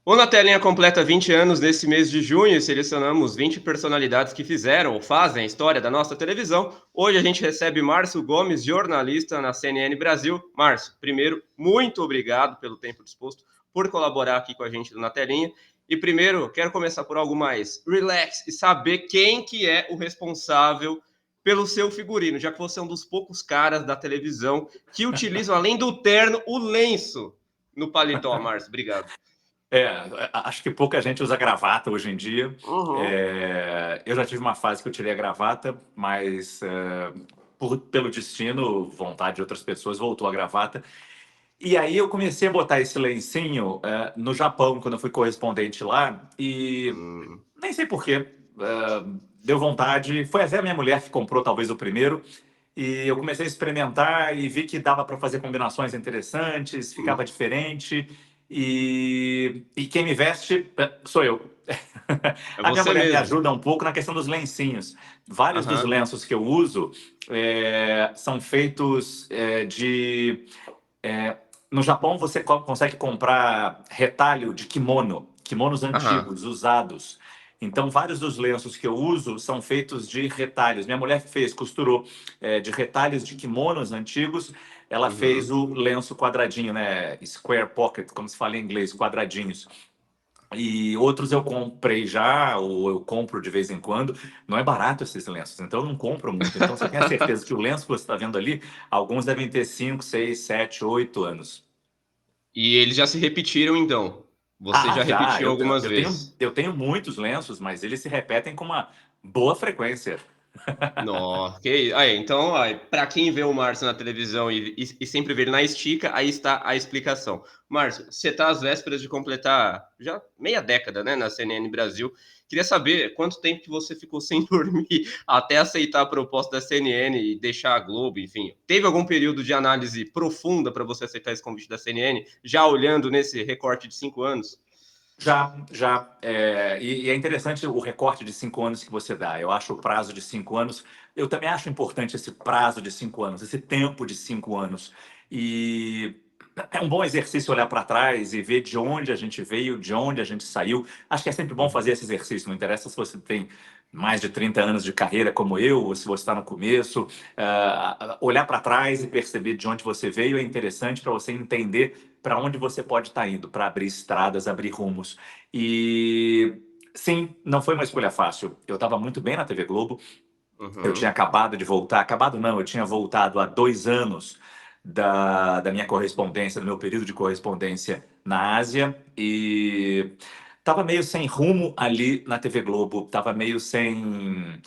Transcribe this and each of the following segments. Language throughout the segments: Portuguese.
O Na Telinha completa 20 anos nesse mês de junho e selecionamos 20 personalidades que fizeram ou fazem a história da nossa televisão. Hoje a gente recebe Márcio Gomes, jornalista na CNN Brasil. Márcio, primeiro, muito obrigado pelo tempo disposto, por colaborar aqui com a gente do Na Telinha. E primeiro, quero começar por algo mais relax e saber quem que é o responsável pelo seu figurino, já que você é um dos poucos caras da televisão que utilizam, além do terno, o lenço no paletó. Márcio, obrigado. É, acho que pouca gente usa gravata hoje em dia. Uhum. Eu já tive uma fase que eu tirei a gravata, mas pelo destino, vontade de outras pessoas, voltou a gravata. E aí eu comecei a botar esse lencinho no Japão, quando eu fui correspondente lá, e Hum. nem sei por quê, deu vontade. Foi até a minha mulher que comprou talvez o primeiro, e eu comecei a experimentar e vi que dava para fazer combinações interessantes, ficava diferente. E quem me veste sou eu. É A minha você mulher me mesmo. ajuda um pouco na questão dos lencinhos. Vários dos Aham. lenços que eu uso são feitos de. é, no Japão você consegue comprar retalho de kimonos Aham. antigos, usados. Então, vários dos lenços que eu uso são feitos de retalhos. Minha mulher fez, costurou de retalhos de kimonos antigos. Ela fez Uhum. o lenço quadradinho, né? Square pocket, como se fala em inglês, quadradinhos. E outros eu comprei já, ou eu compro de vez em quando. Não é barato esses lenços, então eu não compro muito. Então você tem a certeza que o lenço que você está vendo ali, alguns devem ter 5, 6, 7, 8 anos. E eles já se repetiram então. Você Ah, já já. repetiu Eu, algumas eu, tenho, vezes. eu tenho muitos lenços, mas eles se repetem com uma boa frequência. Nossa, que isso. Aí, então, para quem vê o Márcio na televisão e sempre vê ele na estica, aí está a explicação. Márcio, você está às vésperas de completar já meia década, né, na CNN Brasil. Queria saber quanto tempo que você ficou sem dormir até aceitar a proposta da CNN e deixar a Globo, enfim. Teve algum período de análise profunda para você aceitar esse convite da CNN, já olhando nesse recorte de 5 anos? Já, já. E é interessante o recorte de 5 anos que você dá. Eu acho o prazo de 5 anos. Eu também acho importante esse prazo de 5 anos, esse tempo de 5 anos. E é um bom exercício olhar para trás e ver de onde a gente veio, de onde a gente saiu. Acho que é sempre bom fazer Uhum. esse exercício. Não interessa se você tem mais de 30 anos de carreira como eu, ou se você está no começo. Olhar para trás e perceber de onde você veio é interessante para você entender para onde você pode estar indo, para abrir estradas, abrir rumos. E sim, não foi uma escolha fácil. Eu estava muito bem na TV Globo. Eu tinha Uhum. acabado de voltar, acabado não, eu tinha voltado há 2 anos da minha correspondência, do meu período de correspondência na Ásia, e estava meio sem rumo ali na TV Globo, estava meio sem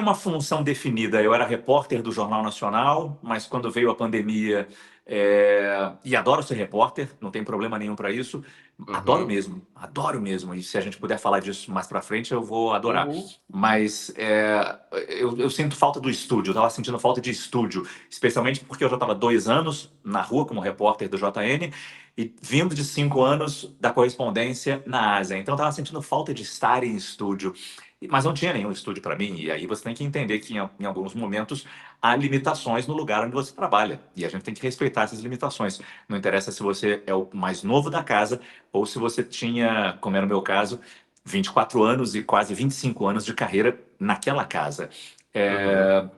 uma função definida. Eu era repórter do Jornal Nacional, mas quando veio a pandemia, e adoro ser repórter, não tem problema nenhum para isso, Uhum. adoro mesmo, e se a gente puder falar disso mais para frente, eu vou adorar. Uhum. Mas eu sinto falta do estúdio, eu estava sentindo falta de estúdio, especialmente porque eu já estava 2 anos na rua como repórter do JN e vindo de 5 anos da correspondência na Ásia. Então eu estava sentindo falta de estar em estúdio, mas não tinha nenhum estúdio para mim. E aí você tem que entender que em alguns momentos há limitações no lugar onde você trabalha e a gente tem que respeitar essas limitações. Não interessa se você é o mais novo da casa ou se você tinha, como era o meu caso, 24 anos e quase 25 anos de carreira naquela casa. Uhum. É,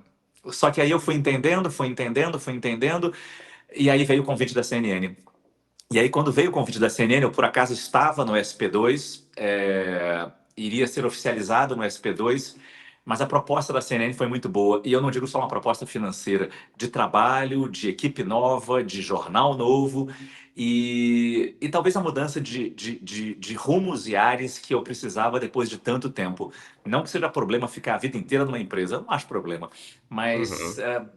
Só que aí eu fui entendendo, fui entendendo, fui entendendo, e aí veio o convite da CNN. E aí, quando veio o convite da CNN, eu por acaso estava no SP2, iria ser oficializado no SP2, mas a proposta da CNN foi muito boa. E eu não digo só uma proposta financeira, de trabalho, de equipe nova, de jornal novo, e talvez a mudança de rumos e ares que eu precisava depois de tanto tempo. Não que seja problema ficar a vida inteira numa empresa, eu não acho problema, mas Uhum.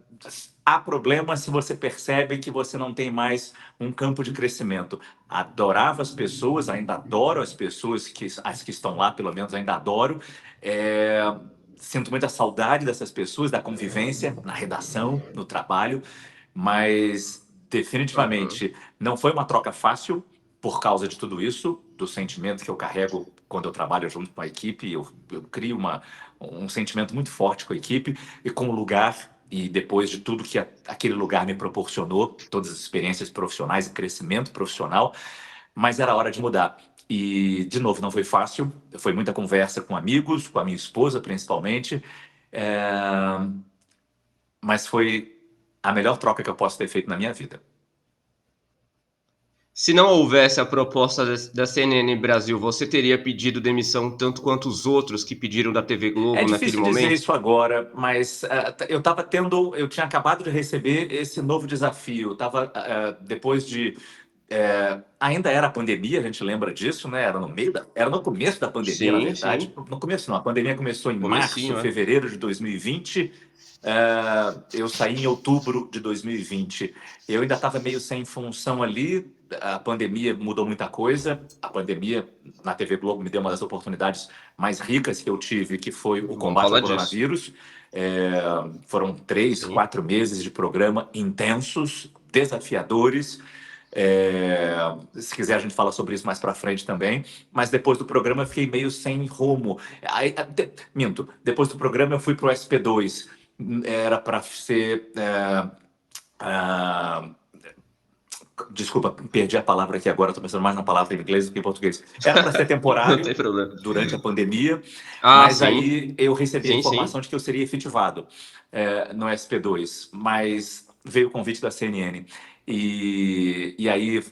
há problema se você percebe que você não tem mais um campo de crescimento. Adorava as pessoas, ainda adoro as pessoas, as que estão lá, pelo menos ainda adoro. É, Sinto muita saudade dessas pessoas, da convivência na redação, no trabalho, mas Uhum. definitivamente não foi uma troca fácil por causa de tudo isso, do sentimento que eu carrego quando eu trabalho junto com a equipe. Eu crio um sentimento muito forte com a equipe e com o lugar. E depois de tudo que aquele lugar me proporcionou, todas as experiências profissionais e crescimento profissional, mas era hora de mudar. E, de novo, não foi fácil. Foi muita conversa com amigos, com a minha esposa, principalmente. É, mas foi a melhor troca que eu posso ter feito na minha vida. Se não houvesse a proposta da CNN Brasil, você teria pedido demissão tanto quanto os outros que pediram da TV É Globo naquele difícil dizer momento? isso agora, mas eu tinha acabado de receber esse novo desafio. Depois de ainda era a pandemia, a gente lembra disso, né? Era no começo da pandemia, na Sim, verdade. sim. No começo não, a pandemia começou em março, Comecinho, é. fevereiro de 2020. Eu saí em outubro de 2020. Eu ainda estava meio sem função ali. A pandemia mudou muita coisa. A pandemia na TV Globo me deu uma das oportunidades mais ricas que eu tive, que foi o Vamos combate ao falar disso. coronavírus. É, Foram três, Sim. 4 meses de programa intensos, desafiadores. É, Se quiser, a gente fala sobre isso mais para frente também. Mas depois do programa, eu fiquei meio sem rumo. Minto, depois do programa, eu fui para o SP2. Era para ser. Ah, Desculpa, perdi a palavra aqui agora, estou pensando mais na palavra em inglês do que em português. Era para ser Não tem temporário problema. durante a pandemia, Ah, mas sim. aí eu recebi a Sim, informação sim. de que eu seria efetivado no SP2, mas veio o convite da CNN. E aí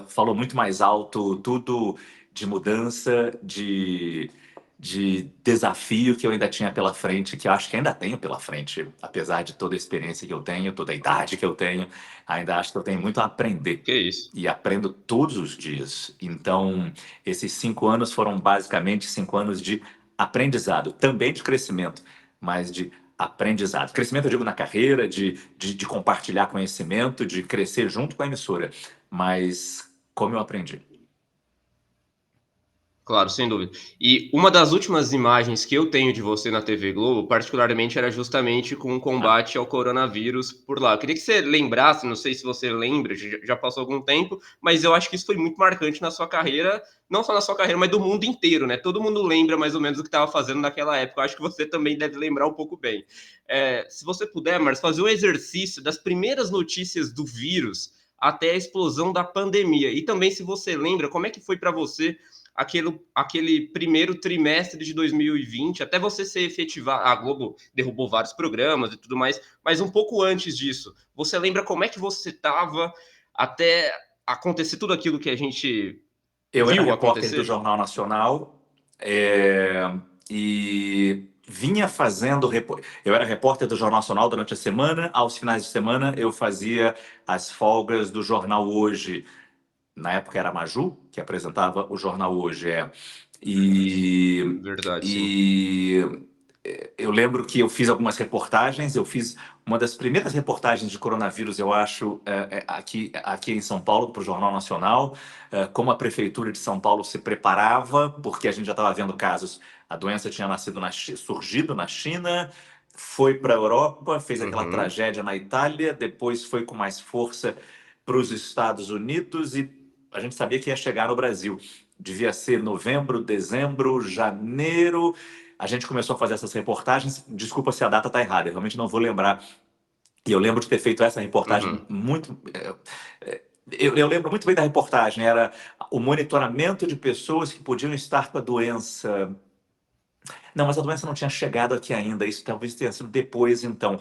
falou muito mais alto, tudo de mudança, de desafio que eu ainda tinha pela frente, que eu acho que ainda tenho pela frente, apesar de toda a experiência que eu tenho, toda a idade que eu tenho, ainda acho que eu tenho muito a aprender. Que isso. E aprendo todos os dias. Então, esses 5 anos foram basicamente 5 anos de aprendizado, também de crescimento, mas de aprendizado. Crescimento, eu digo, na carreira, de compartilhar conhecimento, de crescer junto com a emissora. Mas como eu aprendi? Claro, sem dúvida. E uma das últimas imagens que eu tenho de você na TV Globo, particularmente, era justamente com o Ah, combate ao coronavírus por lá. Eu queria que você lembrasse, não sei se você lembra, já passou algum tempo, mas eu acho que isso foi muito marcante na sua carreira, não só na sua carreira, mas do mundo inteiro, né? Todo mundo lembra mais ou menos o que estava fazendo naquela época. Eu acho que você também deve lembrar um pouco bem. Se você puder, Marcos, fazer um exercício das primeiras notícias do vírus até a explosão da pandemia. E também, se você lembra, como é que foi para você aquele primeiro trimestre de 2020, até você ser efetivar. A Globo derrubou vários programas e tudo mais, mas um pouco antes disso, você lembra como é que você estava até acontecer tudo aquilo que a gente eu era viu repórter do acontecer? Jornal Nacional e vinha fazendo. Eu era repórter do Jornal Nacional durante a semana. Aos finais de semana, eu fazia as folgas do Jornal Hoje. Na época era a Maju, que apresentava o Jornal Hoje. E, Verdade, sim. e eu lembro que eu fiz algumas reportagens. Eu fiz uma das primeiras reportagens de coronavírus, eu acho, aqui em São Paulo, para o Jornal Nacional, como a Prefeitura de São Paulo se preparava, porque a gente já estava vendo casos. A doença tinha surgido na China, foi para a Europa, fez aquela Uhum. tragédia na Itália, depois foi com mais força para os Estados Unidos e a gente sabia que ia chegar no Brasil. Devia ser novembro, dezembro, janeiro. A gente começou a fazer essas reportagens. Desculpa se a data está errada, eu realmente não vou lembrar. E eu lembro de ter feito essa reportagem Uhum. muito. Eu lembro muito bem da reportagem. Era o monitoramento de pessoas que podiam estar com a doença. Não, mas a doença não tinha chegado aqui ainda. Isso talvez tenha sido depois, então.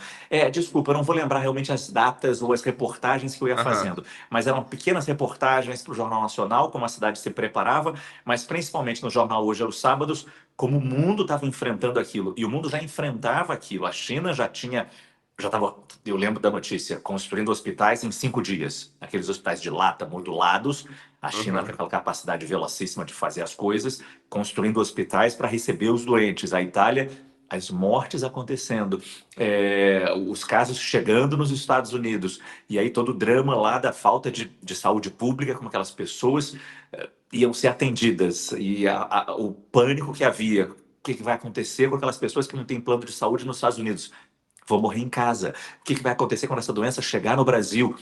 Desculpa, eu não vou lembrar realmente as datas ou as reportagens que eu ia Aham. fazendo, mas eram pequenas reportagens para o Jornal Nacional, como a cidade se preparava, mas principalmente no Jornal Hoje aos sábados, como o mundo estava enfrentando aquilo. E o mundo já enfrentava aquilo. A China já estava, eu lembro da notícia, construindo hospitais em 5 dias. Aqueles hospitais de lata modulados. A China com Uhum. aquela capacidade velocíssima de fazer as coisas, construindo hospitais para receber os doentes. A Itália, as mortes acontecendo, os casos chegando nos Estados Unidos. E aí todo o drama lá da falta de saúde pública, como aquelas pessoas iam ser atendidas. E o pânico que havia. O que vai acontecer com aquelas pessoas que não têm plano de saúde nos Estados Unidos? Vou morrer em casa. O que vai acontecer quando essa doença chegar no Brasil?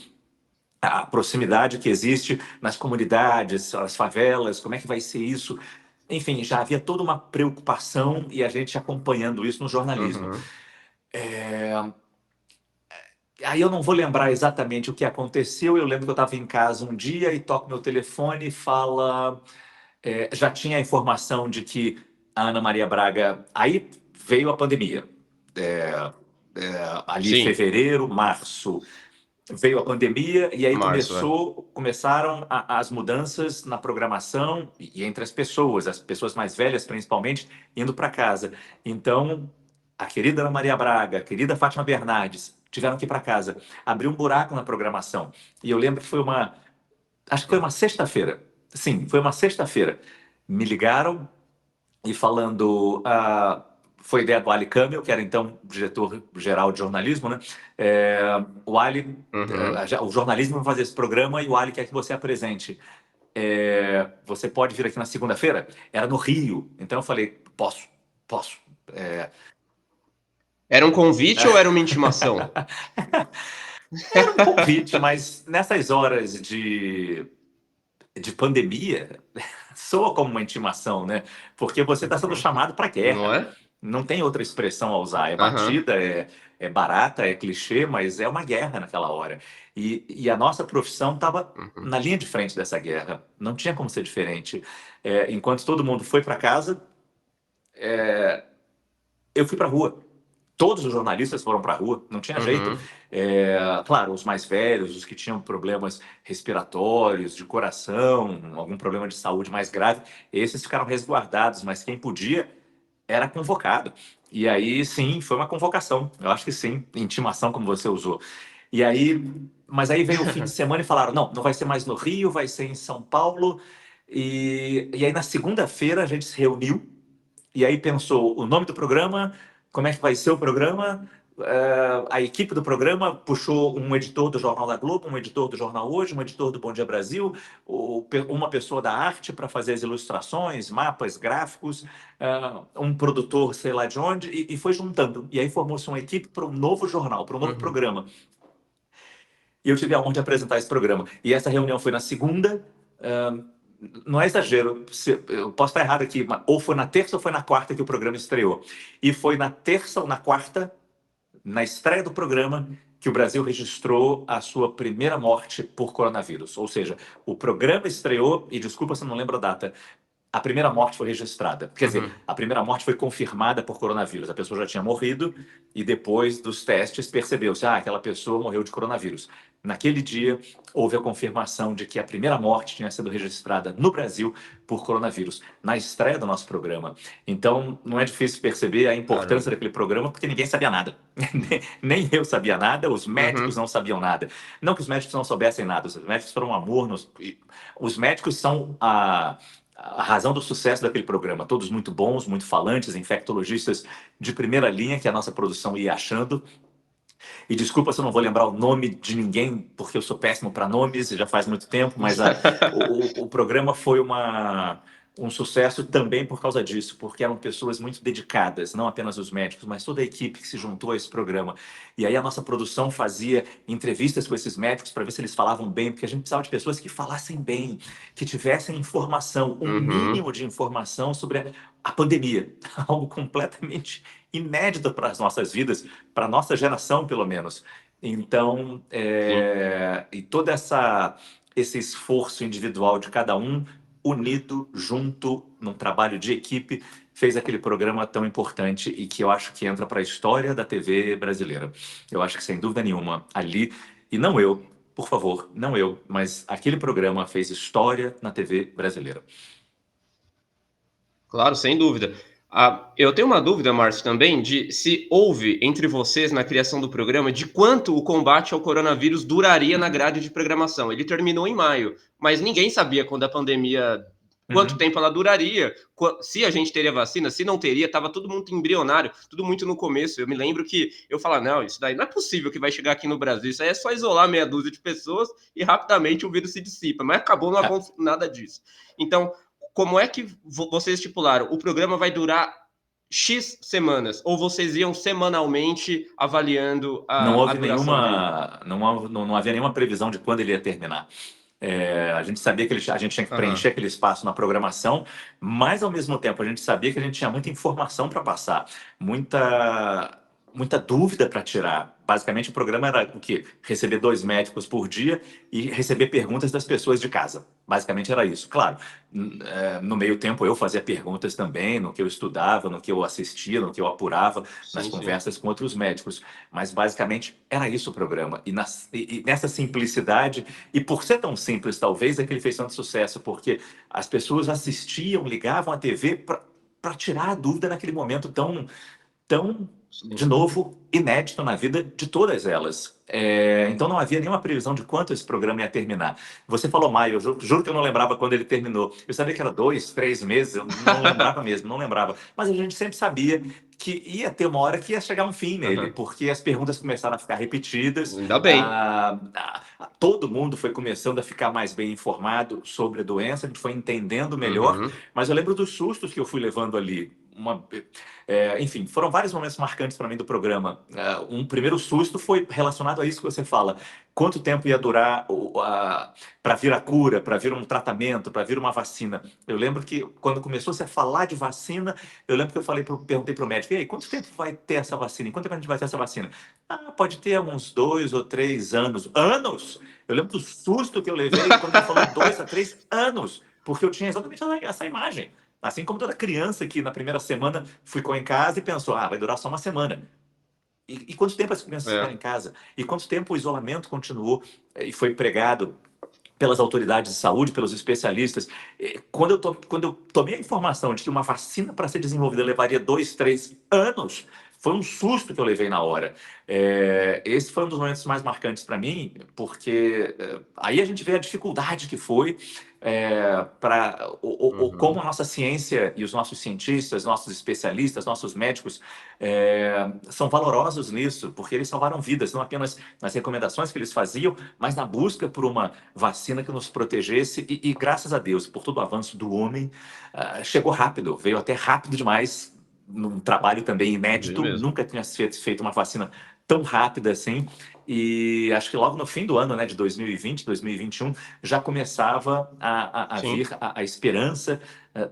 A proximidade que existe nas comunidades, as favelas, como é que vai ser isso? Enfim, já havia toda uma preocupação e a gente acompanhando isso no jornalismo. Uhum. Aí eu não vou lembrar exatamente o que aconteceu. Eu lembro que eu estava em casa um dia e toco meu telefone e fala. já tinha a informação de que a Ana Maria Braga... Aí veio a pandemia. É, ali Sim, fevereiro, março, veio a pandemia e aí março, é. começaram as mudanças na programação e entre as pessoas mais velhas principalmente, indo para casa. Então, a querida Ana Maria Braga, a querida Fátima Bernardes, tiveram que ir para casa. Abriu um buraco na programação. E eu lembro que acho que foi uma sexta-feira. Sim, foi uma sexta-feira. Me ligaram e falando, foi ideia do Ali Camel, que era então diretor-geral de jornalismo, né? O Ali, Uhum. o jornalismo vai fazer esse programa e o Ali quer que você apresente. Você pode vir aqui na segunda-feira? Era no Rio. Então eu falei, posso, posso. É, Era um convite ou era uma intimação? Era um convite, mas nessas horas de pandemia, soa como uma intimação, né? Porque você está sendo chamado para Não guerra. é? Não tem outra expressão a usar. É Aham. batida, é barata, é clichê, mas é uma guerra naquela hora. E a nossa profissão estava Uhum. na linha de frente dessa guerra. Não tinha como ser diferente. Enquanto todo mundo foi para casa, eu fui para a rua. Todos os jornalistas foram para a rua, não tinha jeito. Uhum. Claro, os mais velhos, os que tinham problemas respiratórios, de coração, algum problema de saúde mais grave, esses ficaram resguardados, mas quem podia era convocado. E aí, sim, foi uma convocação. Eu acho que sim, intimação, como você usou. E aí, mas aí veio o fim de semana e falaram: não, não vai ser mais no Rio, vai ser em São Paulo. E aí, na segunda-feira, a gente se reuniu e aí pensou o nome do programa, como é que vai ser o programa. A equipe do programa puxou um editor do Jornal da Globo, um editor do Jornal Hoje, um editor do Bom Dia Brasil, uma pessoa da arte para fazer as ilustrações, mapas, gráficos, um produtor, sei lá de onde, e foi juntando. E aí formou-se uma equipe para um novo jornal, para um novo Uhum. programa. E eu tive a honra de apresentar esse programa. E essa reunião foi na segunda. Não é exagero, eu posso estar errado aqui, mas ou foi na terça ou foi na quarta que o programa estreou. E foi na terça ou na quarta, na estreia do programa, que o Brasil registrou a sua primeira morte por coronavírus. Ou seja, o programa estreou, e desculpa se eu não lembro a data, a primeira morte foi registrada. Quer dizer, Uhum. a primeira morte foi confirmada por coronavírus. A pessoa já tinha morrido e depois dos testes percebeu-se, aquela pessoa morreu de coronavírus. Naquele dia, houve a confirmação de que a primeira morte tinha sido registrada no Brasil por coronavírus, na estreia do nosso programa. Então, não é difícil perceber a importância Caramba. daquele programa, porque ninguém sabia nada. Nem eu sabia nada, os médicos Uhum. não sabiam nada. Não que os médicos não soubessem nada, os médicos foram um amor. Os médicos são a razão do sucesso daquele programa. Todos muito bons, muito falantes, infectologistas de primeira linha que a nossa produção ia achando. E desculpa se eu não vou lembrar o nome de ninguém, porque eu sou péssimo para nomes, já faz muito tempo, mas o programa foi um sucesso também por causa disso, porque eram pessoas muito dedicadas, não apenas os médicos, mas toda a equipe que se juntou a esse programa. E aí a nossa produção fazia entrevistas com esses médicos para ver se eles falavam bem, porque a gente precisava de pessoas que falassem bem, que tivessem informação, um Uhum. mínimo de informação sobre a pandemia, algo completamente inédito para as nossas vidas, para a nossa geração, pelo menos. Então, Sim. e todo esse esforço individual de cada um, unido, junto, num trabalho de equipe, fez aquele programa tão importante e que eu acho que entra para a história da TV brasileira. Eu acho que, sem dúvida nenhuma, ali, e não eu, por favor, não eu, mas aquele programa fez história na TV brasileira. Claro, sem dúvida. Eu tenho uma dúvida, Márcio, também, de se houve entre vocês, na criação do programa, de quanto o combate ao coronavírus duraria na grade de programação. Ele terminou em maio, mas ninguém sabia quando a pandemia, quanto Uhum. tempo ela duraria, se a gente teria vacina, se não teria, estava tudo muito embrionário, tudo muito no começo. Eu me lembro que eu falava, não, isso daí não é possível que vai chegar aqui no Brasil, isso aí é só isolar meia dúzia de pessoas e rapidamente o vírus se dissipa, mas acabou não Ah, acontecendo nada disso. Então, como é que vocês estipularam? O programa vai durar X semanas, ou vocês iam semanalmente avaliando Não a houve duração dele? nenhuma, não havia nenhuma previsão de quando ele ia terminar. A gente sabia que a gente tinha que Aham. preencher aquele espaço na programação, mas ao mesmo tempo a gente sabia que a gente tinha muita informação para passar, muita muita dúvida para tirar. Basicamente, o programa era o quê? Receber 2 médicos por dia e receber perguntas das pessoas de casa. Basicamente era isso. Claro, no meio tempo eu fazia perguntas também, no que eu estudava, no que eu assistia, no que eu apurava, nas Sim, sim. conversas com outros médicos. Mas basicamente era isso o programa. E nessa simplicidade, e por ser tão simples, talvez, é que ele fez tanto sucesso, porque as pessoas assistiam, ligavam a TV para tirar a dúvida naquele momento tão, de Sim. novo, inédito na vida de todas elas. Então não havia nenhuma previsão de quanto esse programa ia terminar. Você falou maio, eu juro que eu não lembrava quando ele terminou. Eu sabia que era 2, 3 meses, eu não lembrava mesmo, não lembrava. Mas a gente sempre sabia que ia ter uma hora que ia chegar um fim nele, Aham. porque as perguntas começaram a ficar repetidas, Ainda bem. todo mundo foi começando a ficar mais bem informado sobre a doença, a gente foi entendendo melhor, Uhum. mas eu lembro dos sustos que eu fui levando ali. Enfim, foram vários momentos marcantes para mim do programa. Um primeiro susto foi relacionado a isso que você fala. Quanto tempo ia durar para vir a cura, para vir um tratamento, para vir uma vacina? Eu lembro que quando começou-se a falar de vacina, eu lembro que eu perguntei para o médico: e aí, quanto tempo vai ter essa vacina? Em quanto tempo a gente vai ter essa vacina? Pode ter uns 2 ou 3 anos. Anos? Eu lembro do susto que eu levei quando ele falou 2 a 3 anos, porque eu tinha exatamente essa imagem. Assim como toda criança que na primeira semana ficou em casa e pensou, vai durar só uma semana. E quanto tempo as crianças ficaram É. em casa? E quanto tempo o isolamento continuou e foi pregado pelas autoridades de saúde, pelos especialistas? Quando eu tomei a informação de que uma vacina para ser desenvolvida levaria 2, 3 anos, foi um susto que eu levei na hora. Esse foi um dos momentos mais marcantes para mim, porque aí a gente vê a dificuldade que foi para como Uhum. a nossa ciência e os nossos cientistas, nossos especialistas, nossos médicos são valorosos nisso, porque eles salvaram vidas, não apenas nas recomendações que eles faziam, mas na busca por uma vacina que nos protegesse. E graças a Deus, por todo o avanço do homem, chegou rápido, veio até rápido demais, num trabalho também Veio inédito, mesmo. nunca tinha sido feito uma vacina tão rápida assim. E acho que logo no fim do ano, né, de 2020, 2021, já começava a Sim. vir a esperança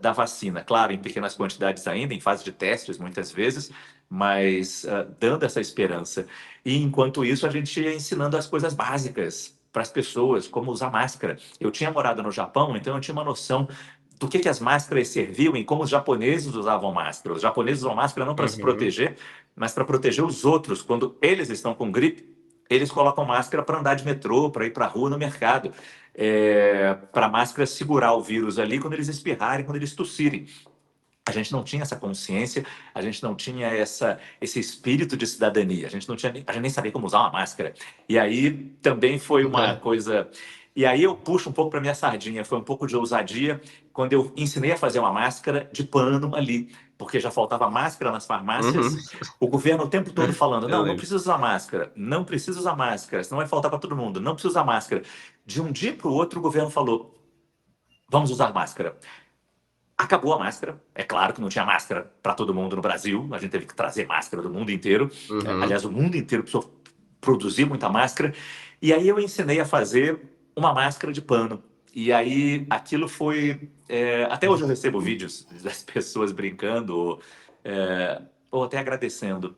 da vacina. Claro, em pequenas quantidades ainda, em fase de testes muitas vezes, mas dando essa esperança. E enquanto isso, a gente ia ensinando as coisas básicas para as pessoas, como usar máscara. Eu tinha morado no Japão, então eu tinha uma noção do que as máscaras serviam e como os japoneses usavam máscara. Os japoneses usam máscara não para se Uhum. proteger, mas para proteger os outros. Quando eles estão com gripe, eles colocam máscara para andar de metrô, para ir para a rua, no mercado. Para a máscara segurar o vírus ali quando eles espirrarem, quando eles tossirem. A gente não tinha essa consciência, a gente não tinha esse espírito de cidadania, a gente nem sabia como usar uma máscara. E aí também foi uma É. coisa. E aí eu puxo um pouco para minha sardinha, foi um pouco de ousadia quando eu ensinei a fazer uma máscara de pano ali, porque já faltava máscara nas Uhum. farmácias, o governo o tempo todo falando: Eu não, não lembro. precisa usar máscara, não precisa usar máscara, senão vai faltar para todo mundo, não precisa usar máscara. De um dia para o outro, o governo falou: vamos usar máscara. Acabou a máscara. É claro que não tinha máscara para todo mundo no Brasil. A gente teve que trazer máscara do mundo inteiro. Uhum. Aliás, o mundo inteiro precisou produzir muita máscara. E aí eu ensinei a fazer uma máscara de pano. E aí aquilo foi. Até hoje eu recebo vídeos das pessoas brincando ou até agradecendo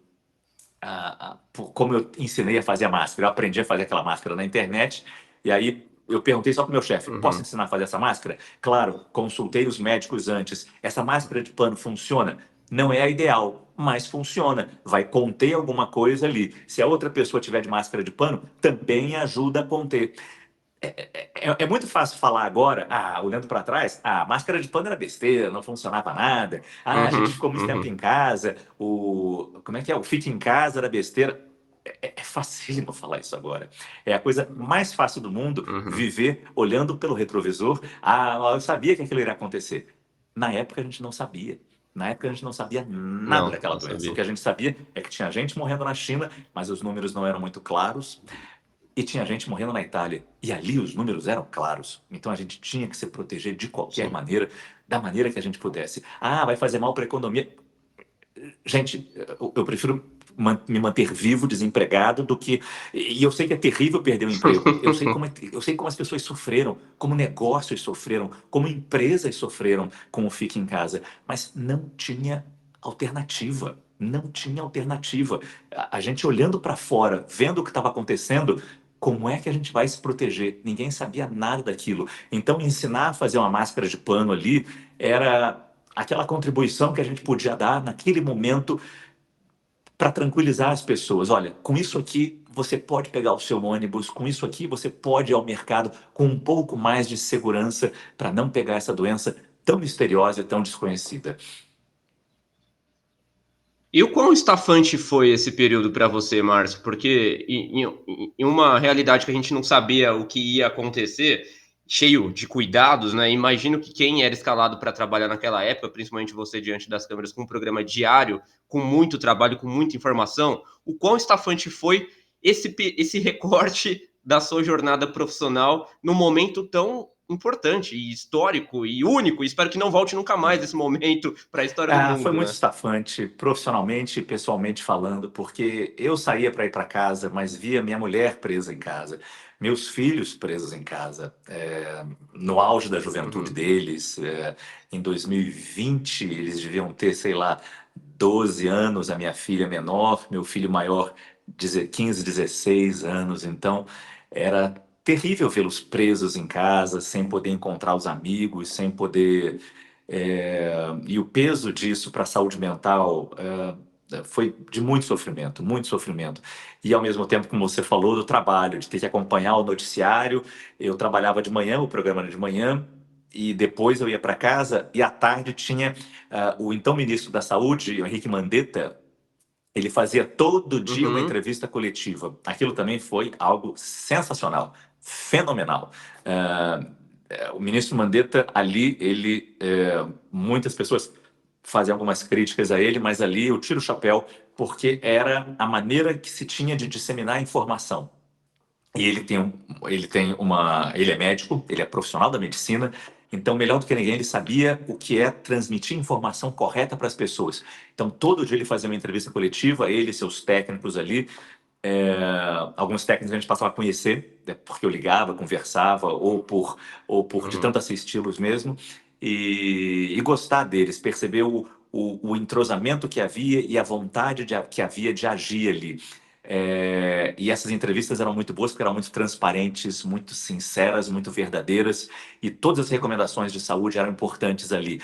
por como eu ensinei a fazer a máscara. Eu aprendi a fazer aquela máscara na internet, e aí eu perguntei só para o meu chefe: posso Uhum. ensinar a fazer essa máscara? Claro, consultei os médicos antes. Essa máscara de pano funciona? Não é a ideal, mas funciona. Vai conter alguma coisa ali. Se a outra pessoa tiver de máscara de pano, também ajuda a conter. É muito fácil falar agora, olhando para trás, máscara de pano era besteira, não funcionava nada. A gente Uhum. ficou muito tempo em Uhum. casa, como é que é? O fique em casa era besteira. É facílimo falar isso agora. É a coisa mais fácil do mundo Uhum. viver olhando pelo retrovisor. Eu sabia que aquilo iria acontecer. Na época a gente não sabia. Na época a gente não sabia nada Não, daquela não doença. O sabia. que a gente sabia é que tinha gente morrendo na China, mas os números não eram muito claros. E tinha gente morrendo na Itália. E ali os números eram claros. Então a gente tinha que se proteger de qualquer Sim. maneira, da maneira que a gente pudesse. Vai fazer mal para a economia. Gente, eu prefiro me manter vivo, desempregado, do que. E eu sei que é terrível perder o emprego. Eu sei como as pessoas sofreram, como negócios sofreram, como empresas sofreram com o Fique em Casa. Mas não tinha alternativa. Não tinha alternativa. A gente olhando para fora, vendo o que estava acontecendo, como é que a gente vai se proteger? Ninguém sabia nada daquilo. Então, ensinar a fazer uma máscara de pano ali era aquela contribuição que a gente podia dar naquele momento para tranquilizar as pessoas. Olha, com isso aqui você pode pegar o seu ônibus, com isso aqui você pode ir ao mercado com um pouco mais de segurança para não pegar essa doença tão misteriosa e tão desconhecida. E o quão estafante foi esse período para você, Márcio? Porque em uma realidade que a gente não sabia o que ia acontecer, cheio de cuidados, né? Imagino que quem era escalado para trabalhar naquela época, principalmente você diante das câmeras, com um programa diário, com muito trabalho, com muita informação, o quão estafante foi esse recorte da sua jornada profissional num momento tão importante e histórico e único. E espero que não volte nunca mais esse momento para a história do Foi mundo, muito né? estafante, profissionalmente e pessoalmente falando, porque eu saía para ir para casa, mas via minha mulher presa em casa, meus filhos presos em casa, no auge da juventude Uhum. deles, em 2020 eles deviam ter, sei lá, 12 anos, a minha filha menor, meu filho maior, 15, 16 anos, então era terrível vê-los presos em casa, sem poder encontrar os amigos, sem poder e o peso disso para a saúde mental foi de muito sofrimento, muito sofrimento. E ao mesmo tempo, como você falou, do trabalho, de ter que acompanhar o noticiário. Eu trabalhava de manhã, o programa era de manhã, e depois eu ia para casa, e à tarde tinha o então ministro da Saúde, o Henrique Mandetta, ele fazia todo dia uma Uhum. entrevista coletiva. Aquilo também foi algo sensacional, fenomenal. O ministro Mandetta ali, muitas pessoas fazem algumas críticas a ele, mas ali eu tiro o chapéu porque era a maneira que se tinha de disseminar informação. E ele é médico, ele é profissional da medicina, então melhor do que ninguém ele sabia o que é transmitir informação correta para as pessoas. Então todo dia ele fazia uma entrevista coletiva, ele e seus técnicos ali, é, alguns técnicos a gente passava a conhecer, né, porque eu ligava, conversava, ou por de Uhum. tanto assisti-los mesmo, e gostar deles, perceber o entrosamento que havia e a vontade que havia de agir ali. E essas entrevistas eram muito boas porque eram muito transparentes, muito sinceras, muito verdadeiras, e todas as recomendações de saúde eram importantes ali.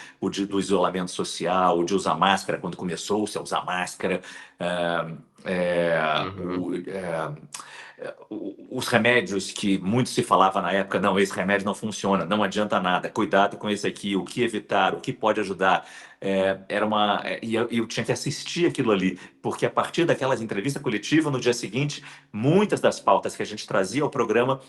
Do isolamento social, o de usar máscara quando começou-se a usar máscara, é, é, Uhum. o, os remédios que muito se falava na época, não, esse remédio não funciona, não adianta nada, cuidado com esse aqui, o que evitar, o que pode ajudar. E eu tinha que assistir aquilo ali, porque a partir daquelas entrevistas coletivas, no dia seguinte, muitas das pautas que a gente trazia ao programa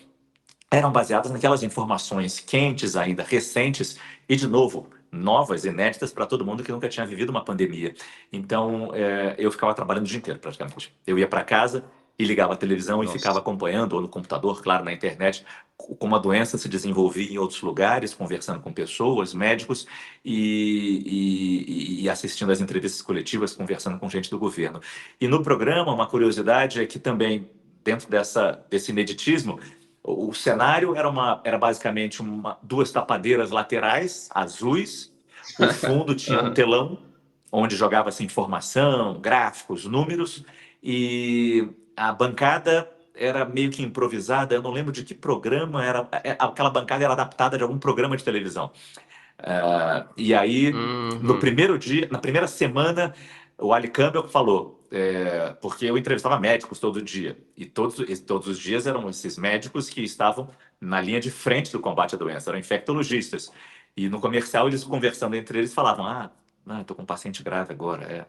eram baseadas naquelas informações quentes ainda, recentes, e de novo, novas, inéditas para todo mundo que nunca tinha vivido uma pandemia. Então, eu ficava trabalhando o dia inteiro, praticamente. Eu ia para casa e ligava a televisão e ficava Nossa. acompanhando, ou no computador, claro, na internet, como a doença se desenvolvia em outros lugares, conversando com pessoas, médicos, e assistindo às entrevistas coletivas, conversando com gente do governo. E no programa, uma curiosidade é que também, dentro desse ineditismo, o cenário era basicamente duas tapadeiras laterais azuis. O fundo tinha um Aham. telão onde jogava-se informação, gráficos, números, e a bancada era meio que improvisada. Eu não lembro de que programa era. Aquela bancada era adaptada de algum programa de televisão. E aí, no Uhum. primeiro dia, na primeira semana, o Ali Campbell falou, porque eu entrevistava médicos todo dia, e todos os dias eram esses médicos que estavam na linha de frente do combate à doença, eram infectologistas. E no comercial, eles conversando entre eles, falavam: estou com um paciente grave agora.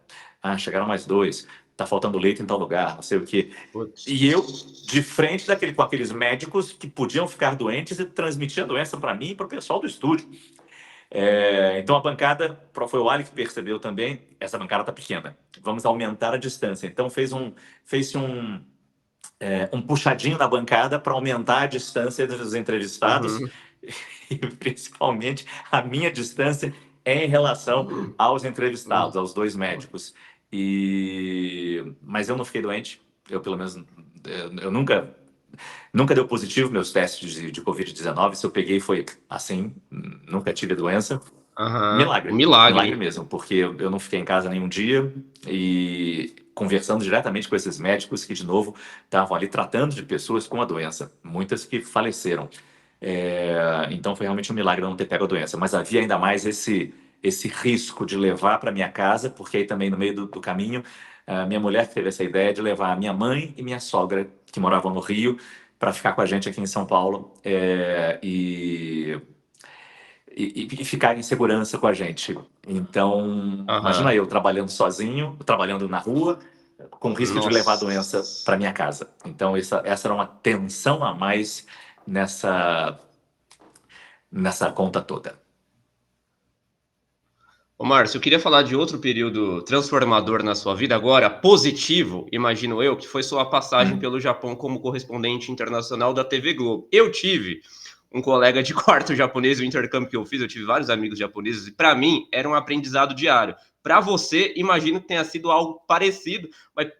Chegaram mais dois, está faltando leito em tal lugar, não sei o quê. Putz. E eu, de frente com aqueles médicos que podiam ficar doentes e transmitir a doença para mim e para o pessoal do estúdio. Então a bancada, foi o Ali que percebeu também, essa bancada está pequena, vamos aumentar a distância. Então fez-se um puxadinho na bancada para aumentar a distância dos entrevistados, Uhum. e principalmente a minha distância em relação aos entrevistados, Uhum. aos dois médicos. Mas eu não fiquei doente, eu pelo menos eu nunca deu positivo meus testes de Covid-19. Se eu peguei foi assim, nunca tive a doença. Aham, um Milagre, milagre milagre. mesmo, porque eu não fiquei em casa nenhum dia e conversando diretamente com esses médicos que, de novo, estavam ali tratando de pessoas com a doença, muitas que faleceram. Então foi realmente um milagre não ter pego a doença, mas havia ainda mais esse risco de levar para minha casa, porque aí também no meio do caminho, a minha mulher teve essa ideia de levar a minha mãe e minha sogra, que moravam no Rio, para ficar com a gente aqui em São Paulo. E ficar em segurança com a gente. Então, imagina Aham. eu trabalhando sozinho, trabalhando na rua, com risco de levar a doença Nossa. para minha casa. Então, essa era uma tensão a mais nessa, nessa conta toda. Ô, Márcio, eu queria falar de outro período transformador na sua vida agora, positivo, imagino eu, que foi sua passagem Hum. pelo Japão como correspondente internacional da TV Globo. Eu tive um colega de quarto japonês, o intercâmbio que eu fiz, eu tive vários amigos japoneses, e para mim era um aprendizado diário. Para você, imagino que tenha sido algo parecido, mas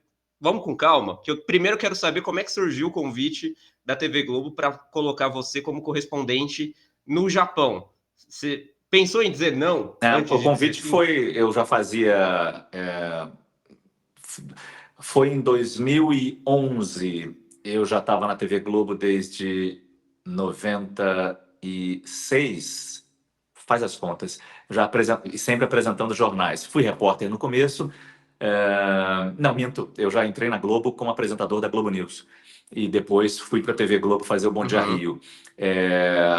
vamos com calma, que eu primeiro quero saber como é que surgiu o convite da TV Globo para colocar você como correspondente no Japão. Você pensou em dizer não O antes de dizer convite sim? foi, eu já fazia, foi em 2011, eu já estava na TV Globo desde 96, faz as contas, já sempre apresentando jornais. Fui repórter no começo, não, minto, eu já entrei na Globo como apresentador da Globo News. E depois fui para a TV Globo fazer o Bom Dia Uhum. Rio.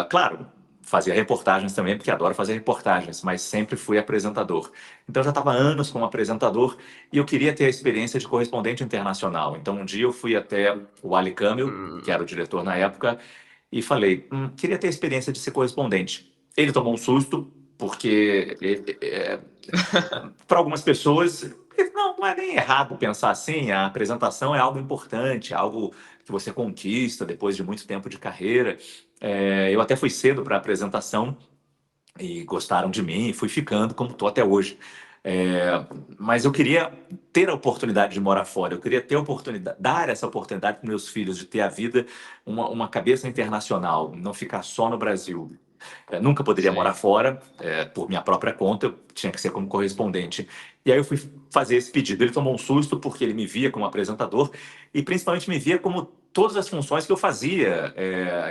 Claro, fazia reportagens também, porque adoro fazer reportagens, mas sempre fui apresentador. Então já estava há anos como apresentador e eu queria ter a experiência de correspondente internacional. Então um dia eu fui até o Ali Camil, que era o diretor na época, e falei, queria ter a experiência de ser correspondente. Ele tomou um susto, porque para algumas pessoas, não é nem errado pensar assim, a apresentação é algo importante, algo que você conquista depois de muito tempo de carreira. Eu até fui cedo para a apresentação e gostaram de mim, e fui ficando como estou até hoje. Mas eu queria ter a oportunidade de morar fora, eu queria ter a oportunidade, dar essa oportunidade para meus filhos de ter a vida, uma cabeça internacional, não ficar só no Brasil. Nunca poderia morar Sei. fora, por minha própria conta, eu tinha que ser como correspondente. E aí eu fui fazer esse pedido. Ele tomou um susto porque ele me via como apresentador e principalmente me via como todas as funções que eu fazia.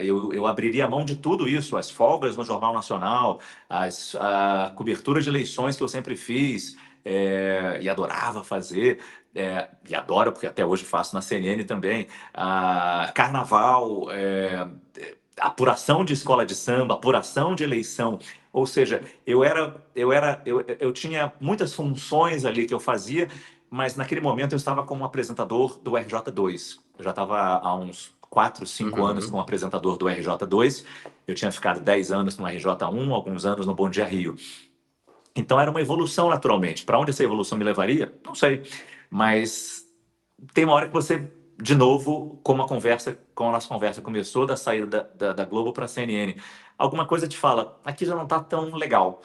Eu abriria a mão de tudo isso, as folgas no Jornal Nacional, a cobertura de eleições que eu sempre fiz, e adorava fazer. E adoro, porque até hoje faço na CNN também. Carnaval, apuração de escola de samba, apuração de eleição. Ou seja, eu tinha muitas funções ali que eu fazia, mas naquele momento eu estava como apresentador do RJ2. Eu já estava há uns 4, 5 anos como Uhum. apresentador do RJ2. Eu tinha ficado 10 anos no RJ1, alguns anos no Bom Dia Rio. Então era uma evolução naturalmente. Para onde essa evolução me levaria? Não sei. Mas tem uma hora que você, de novo, como a nossa conversa começou, da saída da Globo para a CNN, alguma coisa te fala, aqui já não está tão legal.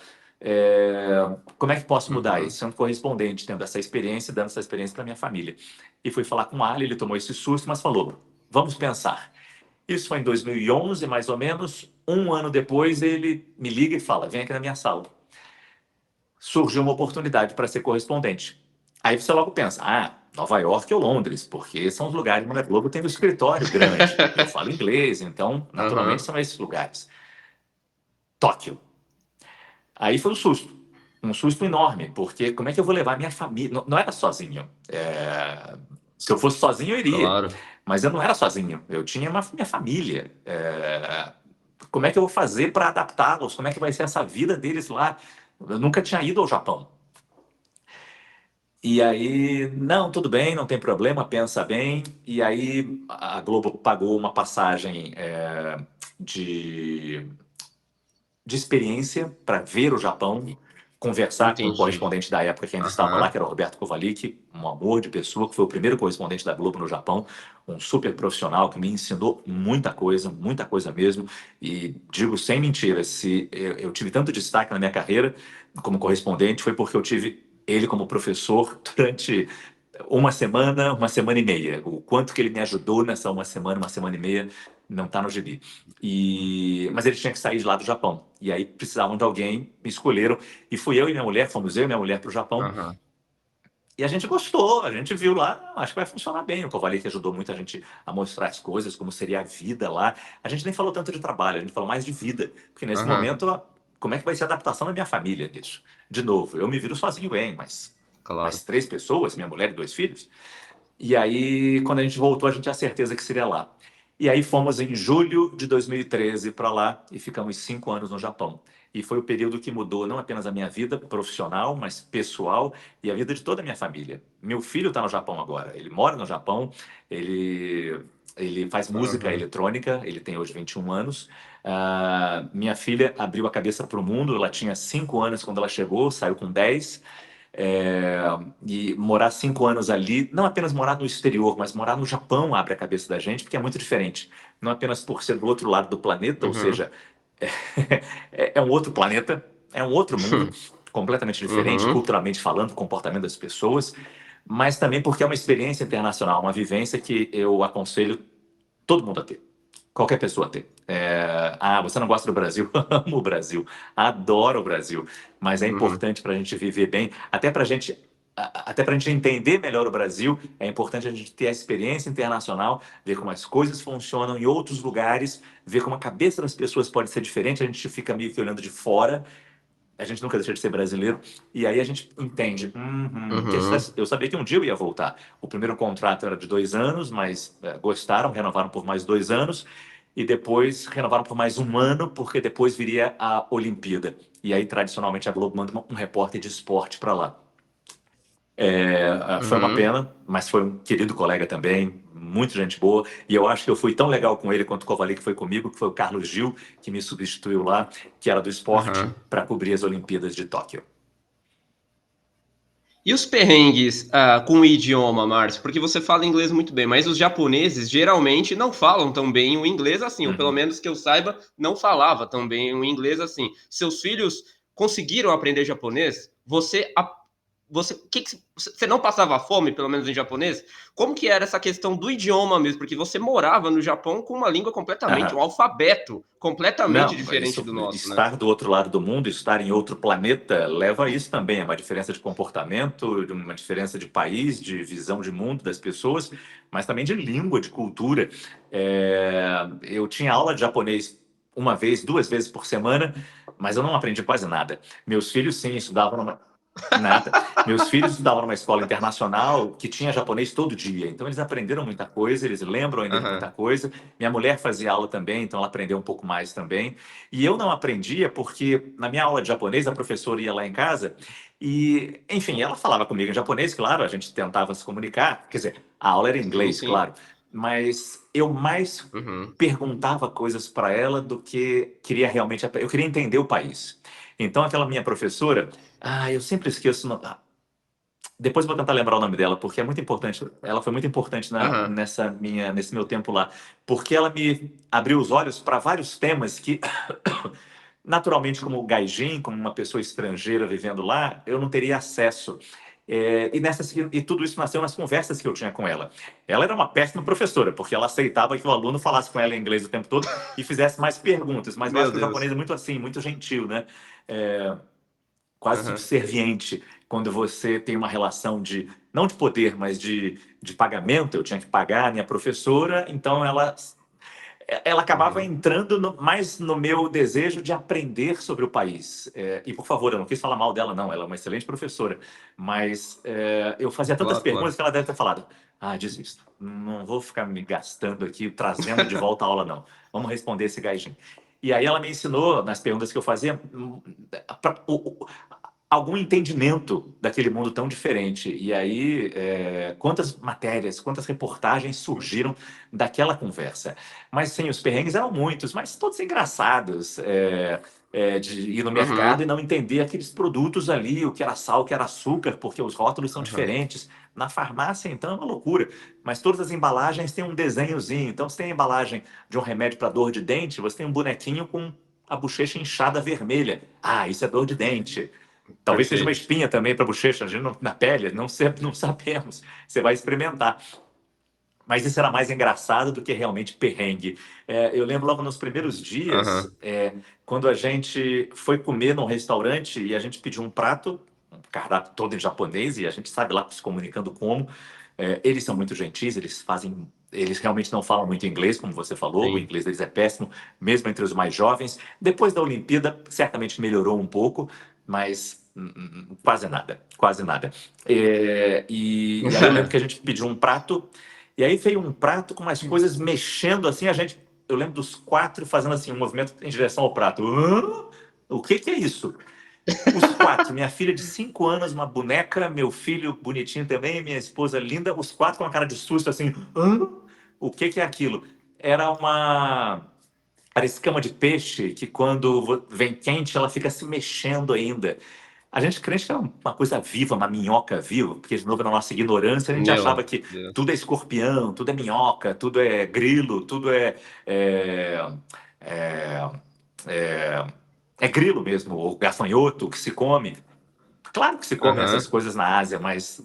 Como é que posso mudar Uhum. isso? Sendo correspondente, tendo essa experiência, dando essa experiência para minha família. E fui falar com o Ali, ele tomou esse susto, mas falou, vamos pensar. Isso foi em 2011, mais ou menos. Um ano depois, ele me liga e fala, vem aqui na minha sala. Surgiu uma oportunidade para ser correspondente. Aí você logo pensa, Nova York ou Londres, porque são os lugares onde a Globo tem um escritório grande. Eu falo inglês, então, naturalmente, Aham. são esses lugares. Tóquio. Aí foi um susto enorme, porque como é que eu vou levar minha família? Não, não era sozinho. Se eu fosse sozinho, eu iria, Claro. mas eu não era sozinho. Eu tinha minha família. Como é que eu vou fazer para adaptá-los? Como é que vai ser essa vida deles lá? Eu nunca tinha ido ao Japão. E aí, não, tudo bem, não tem problema, pensa bem. E aí a Globo pagou uma passagem de, de experiência para ver o Japão, conversar com o Entendi. correspondente da época que ainda estava lá, Aham. que era o Roberto Kovalik, um amor de pessoa, que foi o primeiro correspondente da Globo no Japão, um super profissional que me ensinou muita coisa mesmo. E digo sem mentira, se eu tive tanto destaque na minha carreira como correspondente, foi porque eu tive ele como professor durante uma semana e meia. O quanto que ele me ajudou nessa uma semana e meia não está no gibi. Mas ele tinha que sair de lá do Japão. E aí precisavam de alguém, me escolheram. E fui eu e minha mulher, fomos eu e minha mulher para o Japão. Aham. E a gente gostou, a gente viu lá, acho que vai funcionar bem. O Kovalik ajudou muito a gente a mostrar as coisas, como seria a vida lá. A gente nem falou tanto de trabalho, a gente falou mais de vida. Porque nesse Aham. momento, como é que vai ser a adaptação da minha família nisso? De novo, eu me viro sozinho bem, mas Claro. mais 3 pessoas, minha mulher e 2 filhos. E aí, quando a gente voltou, a gente tinha certeza que seria lá. E aí fomos em julho de 2013 para lá e ficamos 5 anos no Japão. E foi o período que mudou não apenas a minha vida profissional, mas pessoal e a vida de toda a minha família. Meu filho está no Japão agora, ele mora no Japão, ele, ele faz música Aham. eletrônica, ele tem hoje 21 anos. Minha filha abriu a cabeça para o mundo, ela tinha 5 anos quando ela chegou, saiu com 10. É, e morar 5 anos ali, não apenas morar no exterior, mas morar no Japão abre a cabeça da gente, porque é muito diferente. Não apenas por ser do outro lado do planeta, ou Uhum. seja, é um outro planeta, é um outro mundo, completamente diferente, Uhum. culturalmente falando, comportamento das pessoas, mas também porque é uma experiência internacional, uma vivência que eu aconselho todo mundo a ter. Qualquer pessoa ter. Você não gosta do Brasil? Amo o Brasil. Adoro o Brasil. Mas é Uhum. importante para a gente viver bem, até para a gente entender melhor o Brasil, é importante a gente ter a experiência internacional, ver como as coisas funcionam em outros lugares, ver como a cabeça das pessoas pode ser diferente. A gente fica meio que olhando de fora, a gente nunca deixa de ser brasileiro, e aí a gente entende. Que Uhum. eu sabia que um dia eu ia voltar. O primeiro contrato era de 2 anos, mas gostaram, renovaram por mais 2 anos, e depois renovaram por mais um ano, porque depois viria a Olimpíada. E aí, tradicionalmente, a Globo manda um repórter de esporte para lá. Foi uma Uhum. pena, mas foi um querido colega também, muito gente boa. E eu acho que eu fui tão legal com ele quanto o Kovalik foi comigo, que foi o Carlos Gil, que me substituiu lá, que era do esporte, Aham. para cobrir as Olimpíadas de Tóquio. E os perrengues com o idioma, Márcio? Porque você fala inglês muito bem, mas os japoneses geralmente não falam tão bem o inglês assim, ou pelo Uhum. menos que eu saiba, não falava tão bem o inglês assim. Seus filhos conseguiram aprender japonês? Você não passava fome, pelo menos em japonês? Como que era essa questão do idioma mesmo? Porque você morava no Japão com uma língua completamente, um Aham. alfabeto completamente Não, diferente do nosso, né? estar do outro lado do mundo, estar em outro planeta, leva a isso também. É uma diferença de comportamento, uma diferença de país, de visão de mundo das pessoas, mas também de língua, de cultura. Eu tinha aula de japonês uma vez, 2 vezes por semana, mas eu não aprendi quase nada. Meus filhos, sim, estudavam nada. Meus filhos estudavam numa escola internacional que tinha japonês todo dia, então eles aprenderam muita coisa, eles lembram ainda de muita Aham. coisa. Minha mulher fazia aula também, então ela aprendeu um pouco mais também. E eu não aprendia porque na minha aula de japonês a professora ia lá em casa e, enfim, ela falava comigo em japonês, claro, a gente tentava se comunicar, quer dizer, a aula era em Sim, inglês, sim. claro, mas eu mais Uhum. perguntava coisas para ela do que queria realmente, eu queria entender o país. Então aquela minha professora, eu sempre esqueço. Depois eu vou tentar lembrar o nome dela, porque é muito importante. Ela foi muito importante Aham. nesse meu tempo lá, porque ela me abriu os olhos para vários temas que, naturalmente, como gaijin, como uma pessoa estrangeira vivendo lá, eu não teria acesso. E tudo isso nasceu nas conversas que eu tinha com ela. Ela era uma péssima professora, porque ela aceitava que o aluno falasse com ela em inglês o tempo todo e fizesse mais perguntas. Mas eu acho Meu que o japonês Deus. é muito assim, muito gentil, né? É, quase Aham. subserviente quando você tem uma relação de, não de poder, mas de pagamento. Eu tinha que pagar a minha professora, então ela acabava Uhum. entrando mais no meu desejo de aprender sobre o país. E, por favor, eu não quis falar mal dela, não, ela é uma excelente professora, mas eu fazia tantas Claro, perguntas claro. que ela deve ter falado, desisto, não vou ficar me gastando aqui, trazendo de volta a aula, não. Vamos responder esse gaijin. E aí ela me ensinou, nas perguntas que eu fazia, algum entendimento daquele mundo tão diferente. E aí, quantas matérias, quantas reportagens surgiram daquela conversa. Mas sim, os perrengues eram muitos, mas todos engraçados. De ir no mercado Uhum. e não entender aqueles produtos ali, o que era sal, o que era açúcar, porque os rótulos são Aham. diferentes. Na farmácia, então, é uma loucura. Mas todas as embalagens têm um desenhozinho. Então, se tem a embalagem de um remédio para dor de dente, você tem um bonequinho com a bochecha inchada vermelha. Isso é dor de dente. Talvez seja uma Perfeito. espinha também para a bochecha, na pele, não sabemos. Você vai experimentar. Mas isso era mais engraçado do que realmente perrengue. Eu lembro logo nos primeiros dias, Aham. quando a gente foi comer num restaurante e a gente pediu um prato, um cardápio todo em japonês, e a gente sabe lá se comunicando como. Eles são muito gentis, eles realmente não falam muito inglês, como você falou, o Sim. inglês deles é péssimo, mesmo entre os mais jovens. Depois da Olimpíada, certamente melhorou um pouco, mas quase nada, quase nada. E aí eu lembro que a gente pediu um prato, e aí veio um prato com umas coisas mexendo assim, eu lembro dos quatro fazendo assim, um movimento em direção ao prato. Hã? O que que é isso? Os quatro, minha filha de 5 anos, uma boneca, meu filho bonitinho também, minha esposa linda, os quatro com uma cara de susto assim. Hã? O que que é aquilo? Era uma Era escama de peixe que quando vem quente ela fica se mexendo ainda. A gente crente que é uma coisa viva, uma minhoca viva, porque de novo na nossa ignorância a gente Meu achava que Deus. tudo é escorpião, tudo é minhoca, tudo é grilo, tudo é, é, é, é grilo mesmo, ou gafanhoto que se come. Claro que se comem essas Aham. coisas na Ásia, mas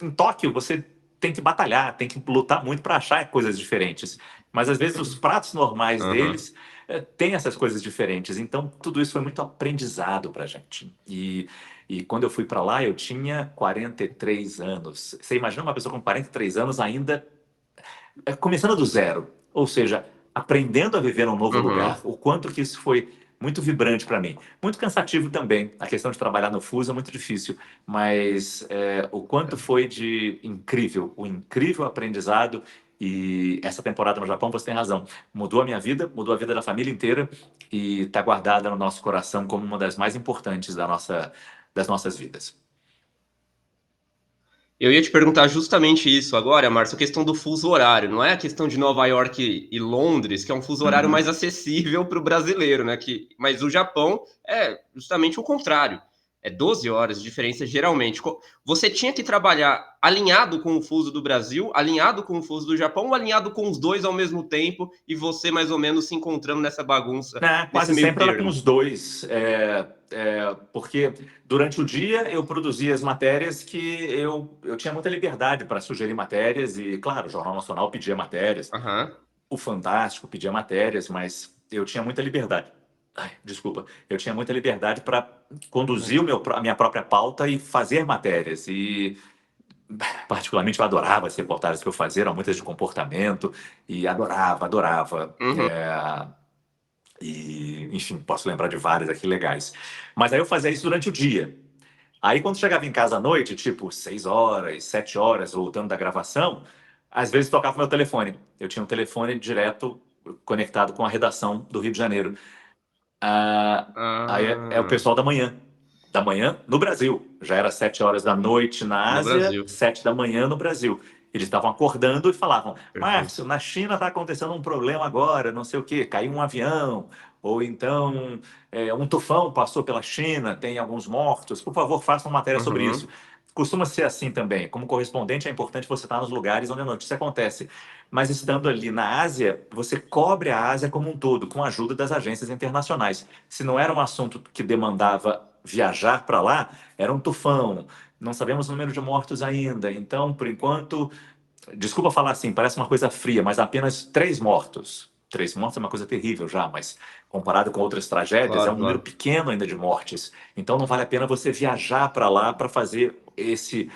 em Tóquio você tem que batalhar, tem que lutar muito para achar coisas diferentes. Mas às vezes os pratos normais Aham. deles têm essas coisas diferentes. Então tudo isso foi muito aprendizado para a gente. E quando eu fui para lá, eu tinha 43 anos. Você imagina uma pessoa com 43 anos ainda começando do zero, ou seja, aprendendo a viver num novo lugar. Uhum. O quanto que isso foi muito vibrante para mim. Muito cansativo também. A questão de trabalhar no Fuso é muito difícil, mas o quanto foi de incrível, o incrível aprendizado. E essa temporada no Japão, você tem razão, mudou a minha vida, mudou a vida da família inteira e está guardada no nosso coração como uma das mais importantes das nossas vidas. Eu ia te perguntar justamente isso agora, Márcio, a questão do fuso horário. Não é a questão de Nova York e Londres, que é um fuso horário mais Uhum. acessível para o brasileiro, né? Mas o Japão é justamente o contrário. É 12 horas de diferença, geralmente. Você tinha que trabalhar alinhado com o fuso do Brasil, alinhado com o fuso do Japão, ou alinhado com os dois ao mesmo tempo, e você mais ou menos se encontrando nessa bagunça, nesse Quase meio sempre era com termo. os dois, porque durante o dia eu produzia as matérias que eu tinha muita liberdade para sugerir matérias e, claro, o Jornal Nacional pedia matérias, Aham. o Fantástico pedia matérias, mas eu tinha muita liberdade. Ai, desculpa, eu tinha muita liberdade para conduzir a minha própria pauta e fazer matérias. E, particularmente, eu adorava as reportagens que eu fazia, eram muitas de comportamento, e adorava, adorava. Uhum. E, enfim, posso lembrar de várias aqui legais. Mas aí eu fazia isso durante o dia. Aí quando chegava em casa à noite, tipo 6 horas, 7 horas, voltando da gravação, às vezes tocava meu telefone. Eu tinha um telefone direto conectado com a redação do Rio de Janeiro. Aí é o Ah, pessoal da manhã no Brasil. Já era 7 horas da noite na no Ásia, Brasil. 7 da manhã no Brasil. Eles estavam acordando e falavam: Perfeito. Márcio, na China está acontecendo um problema agora, não sei o quê, caiu um avião, ou então um tufão passou pela China, tem alguns mortos, por favor, faça uma matéria sobre isso. Uhum. Costuma ser assim também. Como correspondente, é importante você estar nos lugares onde a notícia acontece. Mas estando ali na Ásia, você cobre a Ásia como um todo, com a ajuda das agências internacionais. Se não era um assunto que demandava viajar para lá, era um tufão. Não sabemos o número de mortos ainda. Então, por enquanto, desculpa falar assim, parece uma coisa fria, mas apenas 3 mortos. 3 mortos é uma coisa terrível já, mas comparado com outras tragédias, é Claro, um número claro. pequeno ainda de mortes. Então não vale a pena você viajar para lá para fazer esse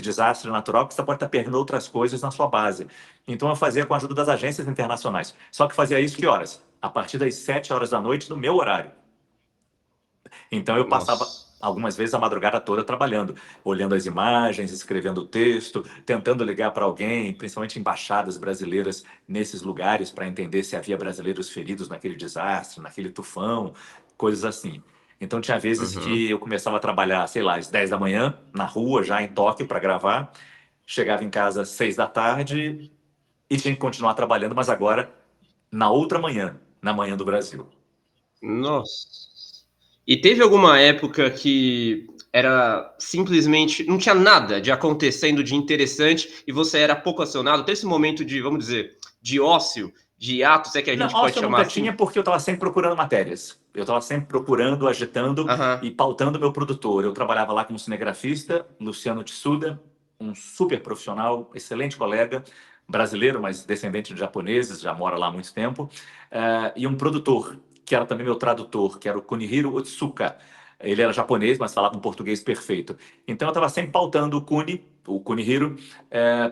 desastre natural, porque você pode estar perdendo outras coisas na sua base. Então eu fazia com a ajuda das agências internacionais. Só que fazia isso que horas? A partir das 7 horas da noite no meu horário. Então eu passava Nossa. algumas vezes a madrugada toda trabalhando, olhando as imagens, escrevendo o texto, tentando ligar para alguém, principalmente embaixadas brasileiras nesses lugares, para entender se havia brasileiros feridos naquele desastre, naquele tufão, coisas assim. Então tinha vezes Uhum. que eu começava a trabalhar, sei lá, às 10 da manhã, na rua, já em Tóquio, para gravar, chegava em casa às 6 da tarde e tinha que continuar trabalhando, mas agora na outra manhã, na manhã do Brasil. Nossa. E teve alguma época que era simplesmente não tinha nada de acontecendo de interessante e você era pouco acionado? Teve esse momento de, vamos dizer, de ócio, de hiato, se é que a Não, gente pode ócio eu chamar nunca tinha assim? porque eu estava sempre procurando matérias. Eu estava sempre procurando, agitando Aham. e pautando meu produtor. Eu trabalhava lá como cinegrafista, Luciano Tsuda. um super profissional, excelente colega, brasileiro, mas descendente de japoneses, já mora lá há muito tempo, e um produtor, que era também meu tradutor, que era o Kunihiro Otsuka. Ele era japonês, mas falava um português perfeito. Então eu estava sempre pautando o Kunihiro,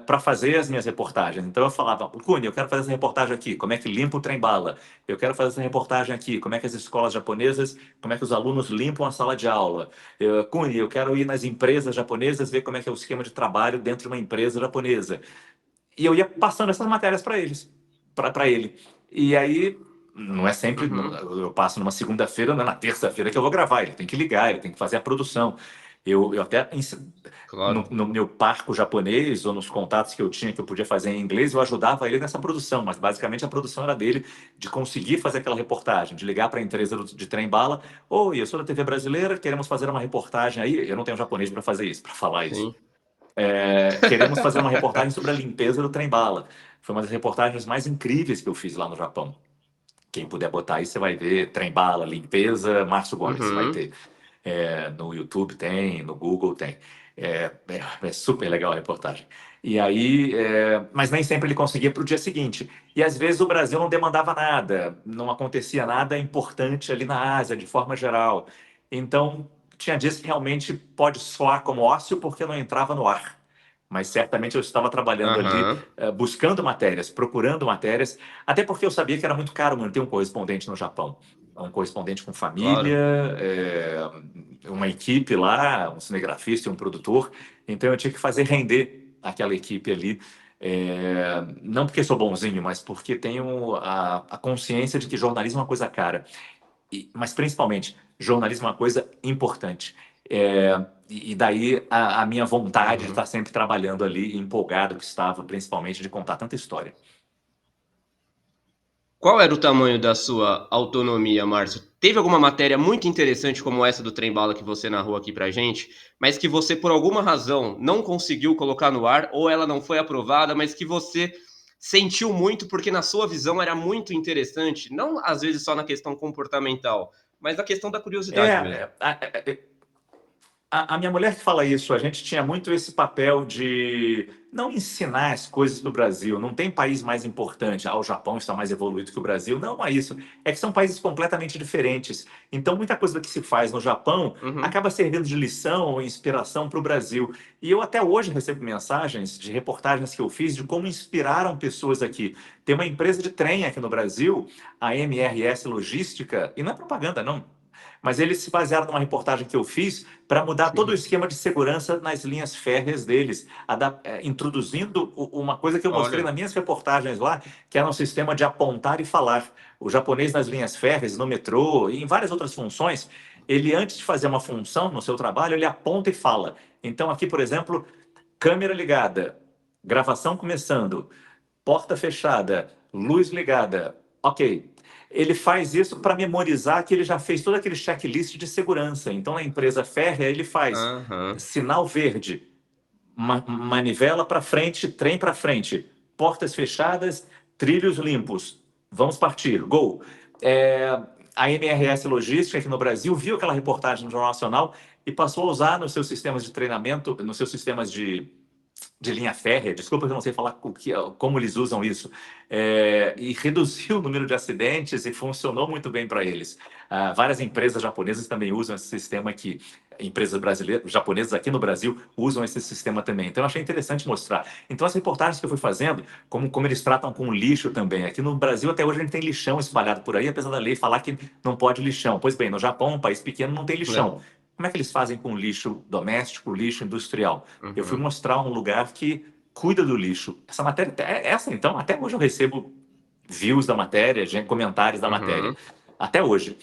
para fazer as minhas reportagens. Então eu falava, Kuni, eu quero fazer essa reportagem aqui, como é que limpa o trem-bala? Eu quero fazer essa reportagem aqui, como é que as escolas japonesas, como é que os alunos limpam a sala de aula? Kuni, eu quero ir nas empresas japonesas, ver como é que é o esquema de trabalho dentro de uma empresa japonesa. E eu ia passando essas matérias para eles, para ele. E aí, não é sempre, Uhum. eu passo numa segunda-feira, não é na terça-feira que eu vou gravar, ele tem que ligar, ele tem que fazer a produção. Eu até, Claro. no meu parco japonês, ou nos contatos que eu tinha que eu podia fazer em inglês, eu ajudava ele nessa produção, mas basicamente a produção era dele, de conseguir fazer aquela reportagem, de ligar para a empresa de trem-bala, oi, eu sou da TV brasileira, queremos fazer uma reportagem aí, eu não tenho japonês para fazer isso, para falar isso. Sim. Queremos fazer uma reportagem sobre a limpeza do trem-bala. Foi uma das reportagens mais incríveis que eu fiz lá no Japão. Quem puder botar aí, você vai ver trem-bala, limpeza, Márcio Gomes, você vai Uhum. ter. No YouTube tem, no Google tem. É super legal a reportagem. E aí, mas nem sempre ele conseguia para o dia seguinte. E às vezes o Brasil não demandava nada, não acontecia nada importante ali na Ásia, de forma geral. Então, tinha dias que realmente pode soar como ócio porque não entrava no ar. Mas certamente eu estava trabalhando ali, Aham. buscando matérias, procurando matérias, até porque eu sabia que era muito caro manter um correspondente no Japão. Um correspondente com família, Claro. uma equipe lá, um cinegrafista e um produtor. Então eu tinha que fazer render aquela equipe ali. Não porque sou bonzinho, mas porque tenho a consciência de que jornalismo é uma coisa cara. Mas principalmente, jornalismo é uma coisa importante. E daí a minha vontade de Uhum. estar sempre trabalhando ali, empolgado que estava, principalmente, de contar tanta história. Qual era o tamanho da sua autonomia, Márcio? Teve alguma matéria muito interessante como essa do trem-bala que você narrou aqui pra gente, mas que você, por alguma razão, não conseguiu colocar no ar, ou ela não foi aprovada, mas que você sentiu muito porque, na sua visão, era muito interessante? Não, às vezes, só na questão comportamental, mas na questão da É, curiosidade mesmo. é, é, a minha mulher que fala isso, a gente tinha muito esse papel de não ensinar as coisas do Brasil. Não tem país mais importante. O Japão está mais evoluído que o Brasil. Não é isso. É que são países completamente diferentes. Então, muita coisa que se faz no Japão Uhum. acaba servindo de lição ou inspiração para o Brasil. E eu até hoje recebo mensagens de reportagens que eu fiz de como inspiraram pessoas aqui. Tem uma empresa de trem aqui no Brasil, a MRS Logística, e não é propaganda, não. Mas eles se basearam numa reportagem que eu fiz para mudar todo o esquema de segurança nas linhas férreas deles, introduzindo uma coisa que eu mostrei Olha. nas minhas reportagens lá, que era um sistema de apontar e falar. O japonês nas linhas férreas, no metrô e em várias outras funções, ele antes de fazer uma função no seu trabalho, ele aponta e fala. Então aqui, por exemplo, câmera ligada, gravação começando, porta fechada, luz ligada. Ok. Ele faz isso para memorizar que ele já fez todo aquele checklist de segurança. Então, na empresa férrea, ele faz Aham. sinal verde, manivela para frente, trem para frente, portas fechadas, trilhos limpos. Vamos partir, gol. A MRS Logística aqui no Brasil viu aquela reportagem no Jornal Nacional e passou a usar nos seus sistemas de treinamento, nos seus sistemas de linha férrea, desculpa que eu não sei falar como eles usam isso, e reduziu o número de acidentes e funcionou muito bem para eles. Várias empresas japonesas também usam esse sistema aqui, empresas brasileiras, japonesas aqui no Brasil usam esse sistema também. Então eu achei interessante mostrar. Então as reportagens que eu fui fazendo, como eles tratam com o lixo também. Aqui no Brasil até hoje a gente tem lixão espalhado por aí, apesar da lei falar que não pode lixão. Pois bem, no Japão, um país pequeno, não tem É. lixão. Como é que eles fazem com lixo doméstico, lixo industrial? Eu fui Uhum. mostrar um lugar que cuida do lixo. Essa matéria, essa então, até hoje eu recebo views da matéria, comentários da matéria. Uhum. Até hoje.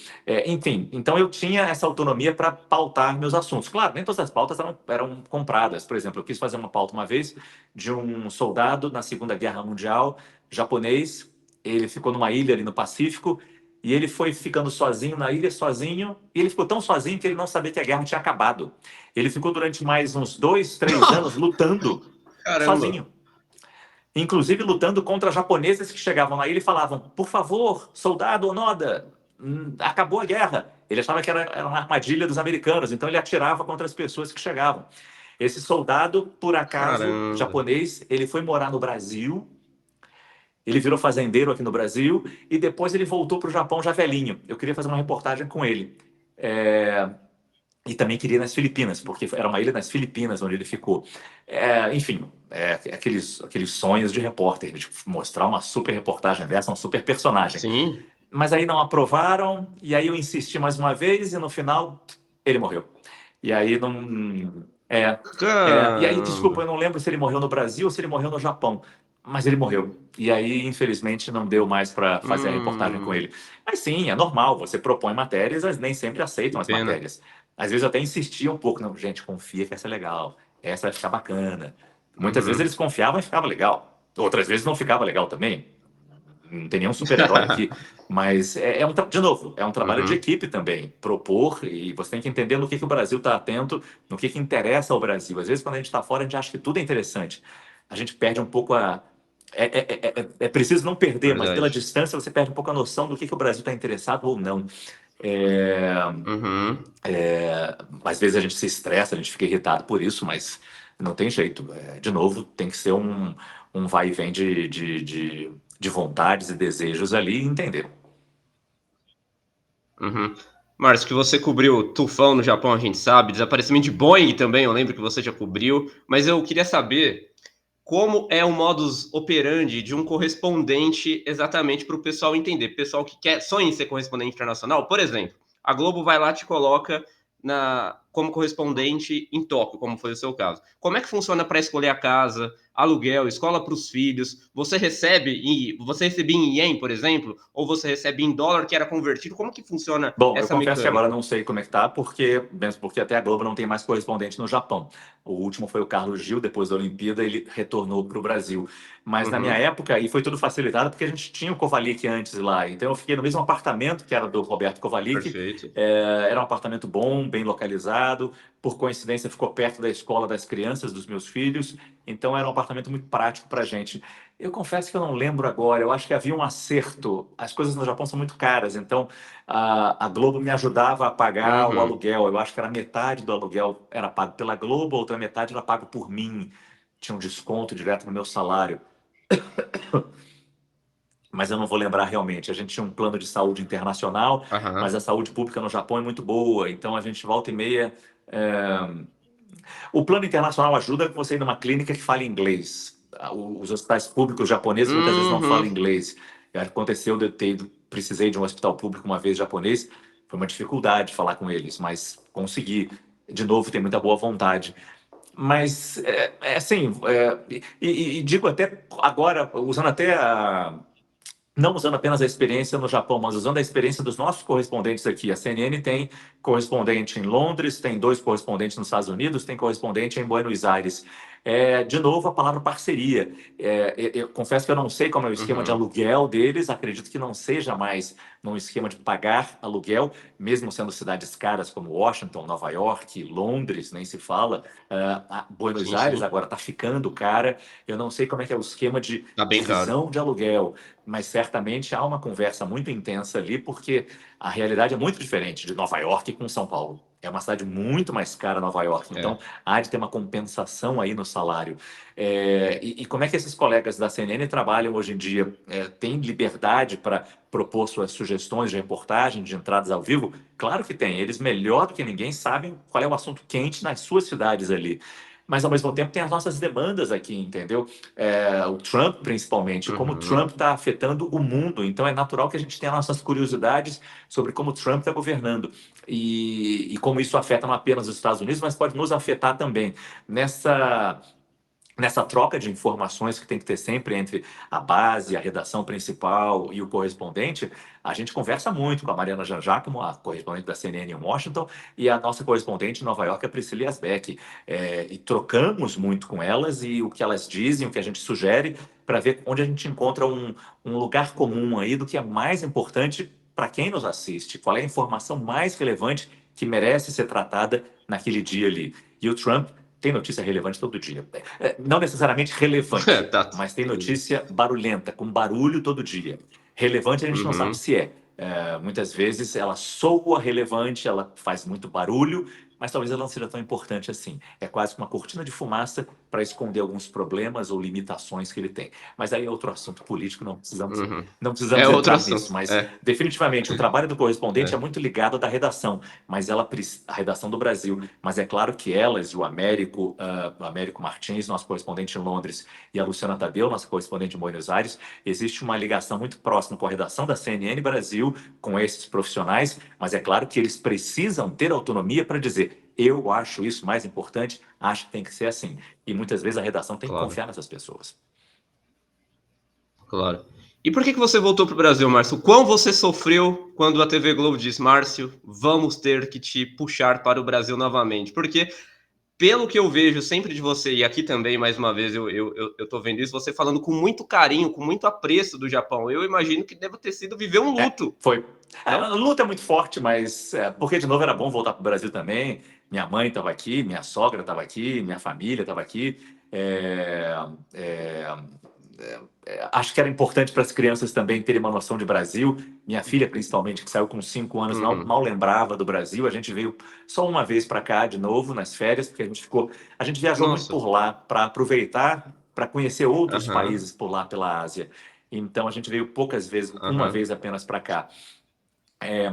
Enfim, então eu tinha essa autonomia para pautar meus assuntos. Claro, nem todas as pautas eram compradas. Por exemplo, eu quis fazer uma pauta uma vez de um soldado na Segunda Guerra Mundial, japonês. Ele ficou numa ilha ali no Pacífico e ele foi ficando sozinho na ilha, sozinho. E ele ficou tão sozinho que ele não sabia que a guerra tinha acabado. Ele ficou durante mais uns 2, 3 anos lutando Caramba. sozinho. Inclusive lutando contra japoneses que chegavam lá e falavam: por favor, soldado Onoda, acabou a guerra. Ele achava que era uma armadilha dos americanos, então ele atirava contra as pessoas que chegavam. Esse soldado, por acaso, Caramba. japonês, ele foi morar no Brasil, ele virou fazendeiro aqui no Brasil e depois ele voltou para o Japão já velhinho. Eu queria fazer uma reportagem com ele. É, e também queria ir nas Filipinas, porque era uma ilha nas Filipinas onde ele ficou. Enfim, aqueles sonhos de repórter, de mostrar uma super reportagem dessa, um super personagem. Sim. Mas aí não aprovaram, e aí eu insisti mais uma vez, e no final ele morreu. E aí não. E aí, Caramba. desculpa, eu não lembro se ele morreu no Brasil ou se ele morreu no Japão. Mas ele morreu. E aí, infelizmente, não deu mais para fazer a reportagem com Hum, ele. Mas sim, é normal, você propõe matérias, elas nem sempre que aceitam as pena. matérias. Às vezes eu até insistia um pouco, não, gente, confia que essa é legal, essa vai ficar bacana. Muitas vezes Uhum. eles confiavam e ficava legal. Outras vezes não ficava legal também. Não tem nenhum super-herói aqui. Mas de novo, é um trabalho de Uhum. equipe também, propor, e você tem que entender no que o Brasil está atento, no que interessa ao Brasil. Às vezes, quando a gente está fora, a gente acha que tudo é interessante. A gente perde um pouco a. É preciso não perder, mas pela Verdade. distância você perde um pouco a noção do que o Brasil está interessado ou não. É, Uhum. Às vezes a gente se estressa, a gente fica irritado por isso, mas não tem jeito. De novo, tem que ser um vai e vem de vontades e desejos ali e entender. Uhum. Márcio, que você cobriu tufão no Japão, a gente sabe, desaparecimento de Boeing também, eu lembro que você já cobriu, mas eu queria saber como é o modus operandi de um correspondente exatamente para o pessoal entender. Pessoal que quer, sonha em ser correspondente internacional, por exemplo, a Globo vai lá e te coloca como correspondente em Tóquio, como foi o seu caso. Como é que funciona para escolher a casa, aluguel, escola para os filhos? Você recebia em ien, por exemplo, ou você recebe em dólar que era convertido? Como que funciona Bom, eu essa confesso que agora mecânica? não sei como é que tá, porque, mesmo porque até a Globo não tem mais correspondente no Japão. O último foi o Carlos Gil, depois da Olimpíada, ele retornou para o Brasil. Mas na minha Uhum, época, e foi tudo facilitado, porque a gente tinha o Kovalik antes lá. Então eu fiquei no mesmo apartamento que era do Roberto Kovalik. perfeito. Era um apartamento bom, bem localizado. Por coincidência, ficou perto da escola das crianças, dos meus filhos. Então era um apartamento muito prático para a gente. Eu confesso que eu não lembro agora, eu acho que havia um acerto. As coisas no Japão são muito caras, então a Globo me ajudava a pagar o Uhum. aluguel. Eu acho que era metade do aluguel era pago pela Globo, a outra metade era pago por mim. Tinha um desconto direto no meu salário. Mas eu não vou lembrar realmente. A gente tinha um plano de saúde internacional, mas Aham. a saúde pública no Japão é muito boa. Então a gente volta e meia. é, O plano internacional ajuda você ir numa clínica que fale inglês. Os hospitais públicos japoneses muitas vezes não falam Uhum. inglês. Aconteceu de eu precisei de um hospital público uma vez japonês, foi uma dificuldade falar com eles, mas consegui. De novo, tem muita boa vontade. Mas, assim, e digo até agora, usando até não usando apenas a experiência no Japão, mas usando a experiência dos nossos correspondentes aqui. A CNN tem correspondente em Londres, tem dois correspondentes nos Estados Unidos, tem correspondente em Buenos Aires. De novo, a palavra parceria. Eu confesso que eu não sei como é o esquema de Uhum. aluguel deles, acredito que não seja mais num esquema de pagar aluguel, mesmo sendo cidades caras como Washington, Nova York, Londres, nem se fala. Buenos Sim, Aires sim. agora está ficando cara. Eu não sei como é que é o esquema de Tá bem caro. divisão de aluguel, mas certamente há uma conversa muito intensa ali, porque a realidade é muito diferente de Nova York com São Paulo. É uma cidade muito mais cara, Nova York. Então, É. há de ter uma compensação aí no salário. E como é que esses colegas da CNN trabalham hoje em dia? Tem liberdade para propor suas sugestões de reportagem, de entradas ao vivo? Claro que tem. Eles, melhor do que ninguém, sabem qual é o assunto quente nas suas cidades ali. Mas, ao mesmo tempo, tem as nossas demandas aqui, entendeu? O Trump, principalmente, como o Uhum. Trump está afetando o mundo. Então, é natural que a gente tenha nossas curiosidades sobre como o Trump está governando e como isso afeta não apenas os Estados Unidos, mas pode nos afetar também nessa troca de informações que tem que ter sempre entre a base, a redação principal e o correspondente. A gente conversa muito com a Mariana Janjaco, a correspondente da CNN em Washington, e a nossa correspondente em Nova York, a Priscila Yasbeck. E trocamos muito com elas e o que elas dizem, o que a gente sugere, para ver onde a gente encontra um lugar comum aí do que é mais importante para quem nos assiste, qual é a informação mais relevante que merece ser tratada naquele dia ali. E o Trump tem notícia relevante todo dia. Não necessariamente relevante, Tá, mas tem entendi. notícia barulhenta, com barulho todo dia. Relevante a gente não sabe Uhum. se é. Muitas vezes ela soa relevante, ela faz muito barulho, mas talvez ela não seja tão importante assim. É quase que uma cortina de fumaça para esconder alguns problemas ou limitações que ele tem. Mas aí é outro assunto político, Uhum. não É precisamos outro entrar nisso. assunto. Mas definitivamente o trabalho do correspondente é É. muito ligado ao da redação, mas a redação do Brasil. Mas é claro que elas, o Américo Martins, nosso correspondente em Londres, e a Luciana Tadeu, nossa correspondente em Buenos Aires, existe uma ligação muito próxima com a redação da CNN Brasil, com esses profissionais, mas é claro que eles precisam ter autonomia para dizer: eu acho isso mais importante, acho que tem que ser assim. E muitas vezes a redação tem que Claro, confiar nessas pessoas. claro. E por que você voltou para o Brasil, Márcio? Quão você sofreu quando a TV Globo disse: Márcio, vamos ter que te puxar para o Brasil novamente? Porque, pelo que eu vejo sempre de você, e aqui também, mais uma vez, eu tô vendo isso, você falando com muito carinho, com muito apreço do Japão. Eu imagino que deva ter sido viver um luto, Foi. A não? luta é muito forte, mas porque de novo era bom voltar para o Brasil também. Minha mãe estava aqui, minha sogra estava aqui, minha família estava aqui. É, é, acho que era importante para as crianças também terem uma noção de Brasil. Minha filha, principalmente, que saiu com 5 anos, Uhum. mal lembrava do Brasil. A gente veio só uma vez para cá de novo, nas férias, porque a gente viajou muito Nossa. por lá para aproveitar, para conhecer outros Aham, países por lá, pela Ásia. Então a gente veio poucas vezes, uma aham. vez apenas para cá.